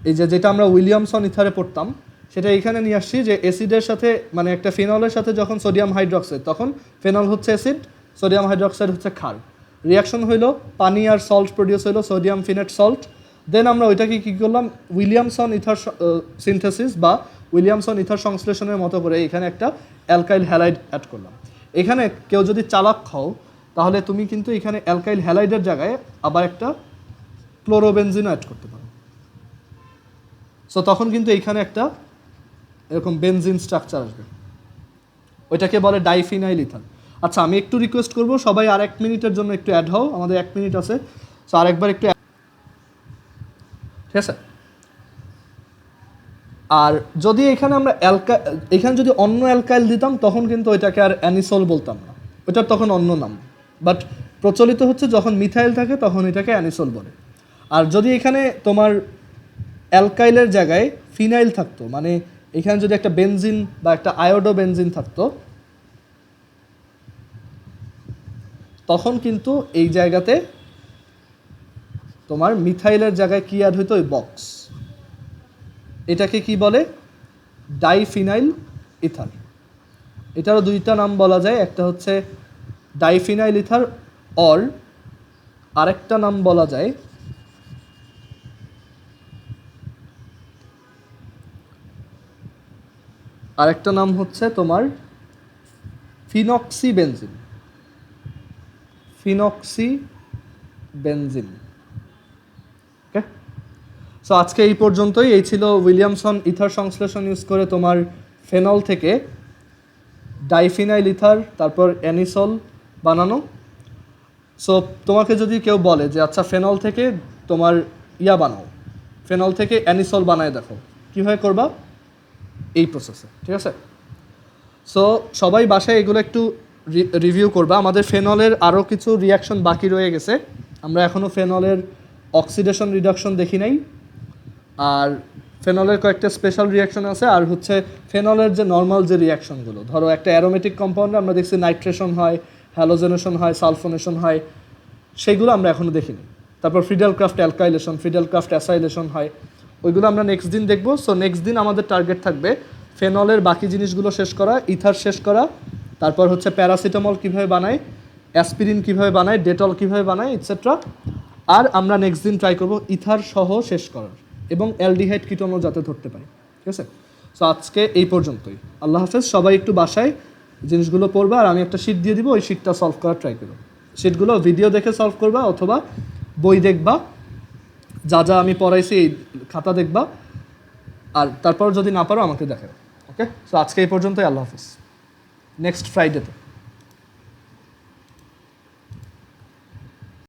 এই যেটা আমরা উইলিয়ামসন ইথারে পড়তাম, সেটা এখানে নিয়ে আসছি যে অ্যাসিডের সাথে, মানে একটা ফেনলের সাথে যখন সোডিয়াম হাইড্রোক্সাইড, তখন ফেনল হচ্ছে অ্যাসিড, সোডিয়াম হাইড্রোক্সাইড হচ্ছে ক্ষার। রিয়াকশন হইলো, পানি আর সল্ট প্রডিউস হইলো, সোডিয়াম ফিনেট সল্ট। দেন আমরা ওইটাকে কী করলাম? উইলিয়ামসন ইথার সিনথেসিস বা উইলিয়ামসন ইথার সংশ্লেষণের মতো করে এখানে একটা অ্যালকাইল হ্যালাইড অ্যাড করলাম। এখানে কেউ যদি চালাক হও তাহলে তুমি কিন্তু এখানে অ্যালকাইল হ্যালাইডের জায়গায় আবার একটা ক্লোরোবেনজিনও অ্যাড করতে পারো। সো তখন কিন্তু এইখানে একটা এরকম বেনজিন স্ট্রাকচার আসবে, ওইটাকে বলে ডাইফিনাইল ইথার। আচ্ছা, আমি একটু রিকোয়েস্ট করব সবাই আর 1 মিনিটের জন্য একটু অ্যাড হও, আমাদের 1 মিনিট আছে। সো আরেকবার একটু, ঠিক আছে। আর যদি এখানে আমরা এখানে যদি অন্য অ্যালকাইল দিতাম তখন কিন্তু ওইটাকে আর অ্যানিসল বলতাম না, ওইটার তখন অন্য নাম। বাট প্রচলিত হচ্ছে যখন মিথাইল থাকে তখন এটাকে অ্যানিসল বলে। আর যদি এখানে তোমার অ্যালকাইলের জায়গায় ফিনাইল থাকতো, মানে এখানে যদি একটা বেনজিন বা একটা আয়োডো বেনজিন থাকতো, তখন কিন্তু এই জায়গাতে তোমার মিথাইলের জায়গায় কি অ্যাড হইতো, ওই বক্স। এটাকে কি বলে, ডাইফিনাইল ইথার। এটারও দুইটা নাম বলা যায়, একটা হচ্ছে ডাইফিনাইল ইথার, অর আরেকটা নাম বলা যায় আরেকটা নাম হচ্ছে তোমার ফিনক্সিবেনজিন। ফিনক্সিবেনজিন। ওকে, সো আজকে এই পর্যন্তই। এই ছিল উইলিয়ামসন ইথার সংশ্লেষণ ইউজ করে তোমার ফেনল থেকে ডাইফিনাইল ইথার তারপর অ্যানিসল বানানো। সো তোমাকে যদি কেউ বলে যে আচ্ছা ফেনল থেকে তোমার ইয়া বানাও, ফেনল থেকে অ্যানিসল বানায় দেখো, কীভাবে করবা, এই প্রসেসে, ঠিক আছে। সো সবাই বাসায় এগুলো একটু রিভিউ করবা। আমাদের ফেনলের আরও কিছু রিয়াকশন বাকি রয়ে গেছে, আমরা এখনও ফেনলের অক্সিডেশন রিডাকশন দেখি নাই। আর ফেনলের কয়েকটা স্পেশাল রিয়াকশন আছে। আর হচ্ছে ফেনলের যে নর্মাল যে রিয়াকশনগুলো, ধরো একটা অ্যারোমেটিক কম্পাউন্ডে আমরা দেখছি নাইট্রেশন হয়, হ্যালোজেনেশন হয়, সালফোনেশন হয়, সেইগুলো আমরা এখনও দেখিনি। তারপর Friedel craft alkylation, Friedel craft acylation হয়, ওইগুলো আমরা নেক্সট দিন দেখবো। সো নেক্সট দিন আমাদের টার্গেট থাকবে ফেনলের বাকি জিনিসগুলো শেষ করা, ইথার শেষ করা, তারপর হচ্ছে প্যারাসিটামল কীভাবে বানায়, অ্যাসপিরিন কীভাবে বানায়, ডেটল কীভাবে বানায়, ইটসেট্রা। আর আমরা নেক্সট দিন ট্রাই করবো ইথার সহ শেষ করার, এবং অ্যালডিহাইড কিটোনও যাতে ধরতে পারি, ঠিক আছে। সো আজকে এই পর্যন্তই। আল্লাহ হাফেজ। সবাই একটু বাসায় জিনিসগুলো পড়বা, আর আমি একটা শিট দিয়ে দিব, ওই শিটটা সলভ করার ট্রাই করবো। শিটগুলো ভিডিও দেখে সলভ করবা অথবা বই দেখবা, যা যা আমি পড়াইছি এই খাতা দেখবা, আর তারপর যদি না পারো আমাকে দেখাবে। ওকে, সো আজকে এই পর্যন্তই। আল্লাহ হাফেজ। নেক্সট ফ্রাইডেতে।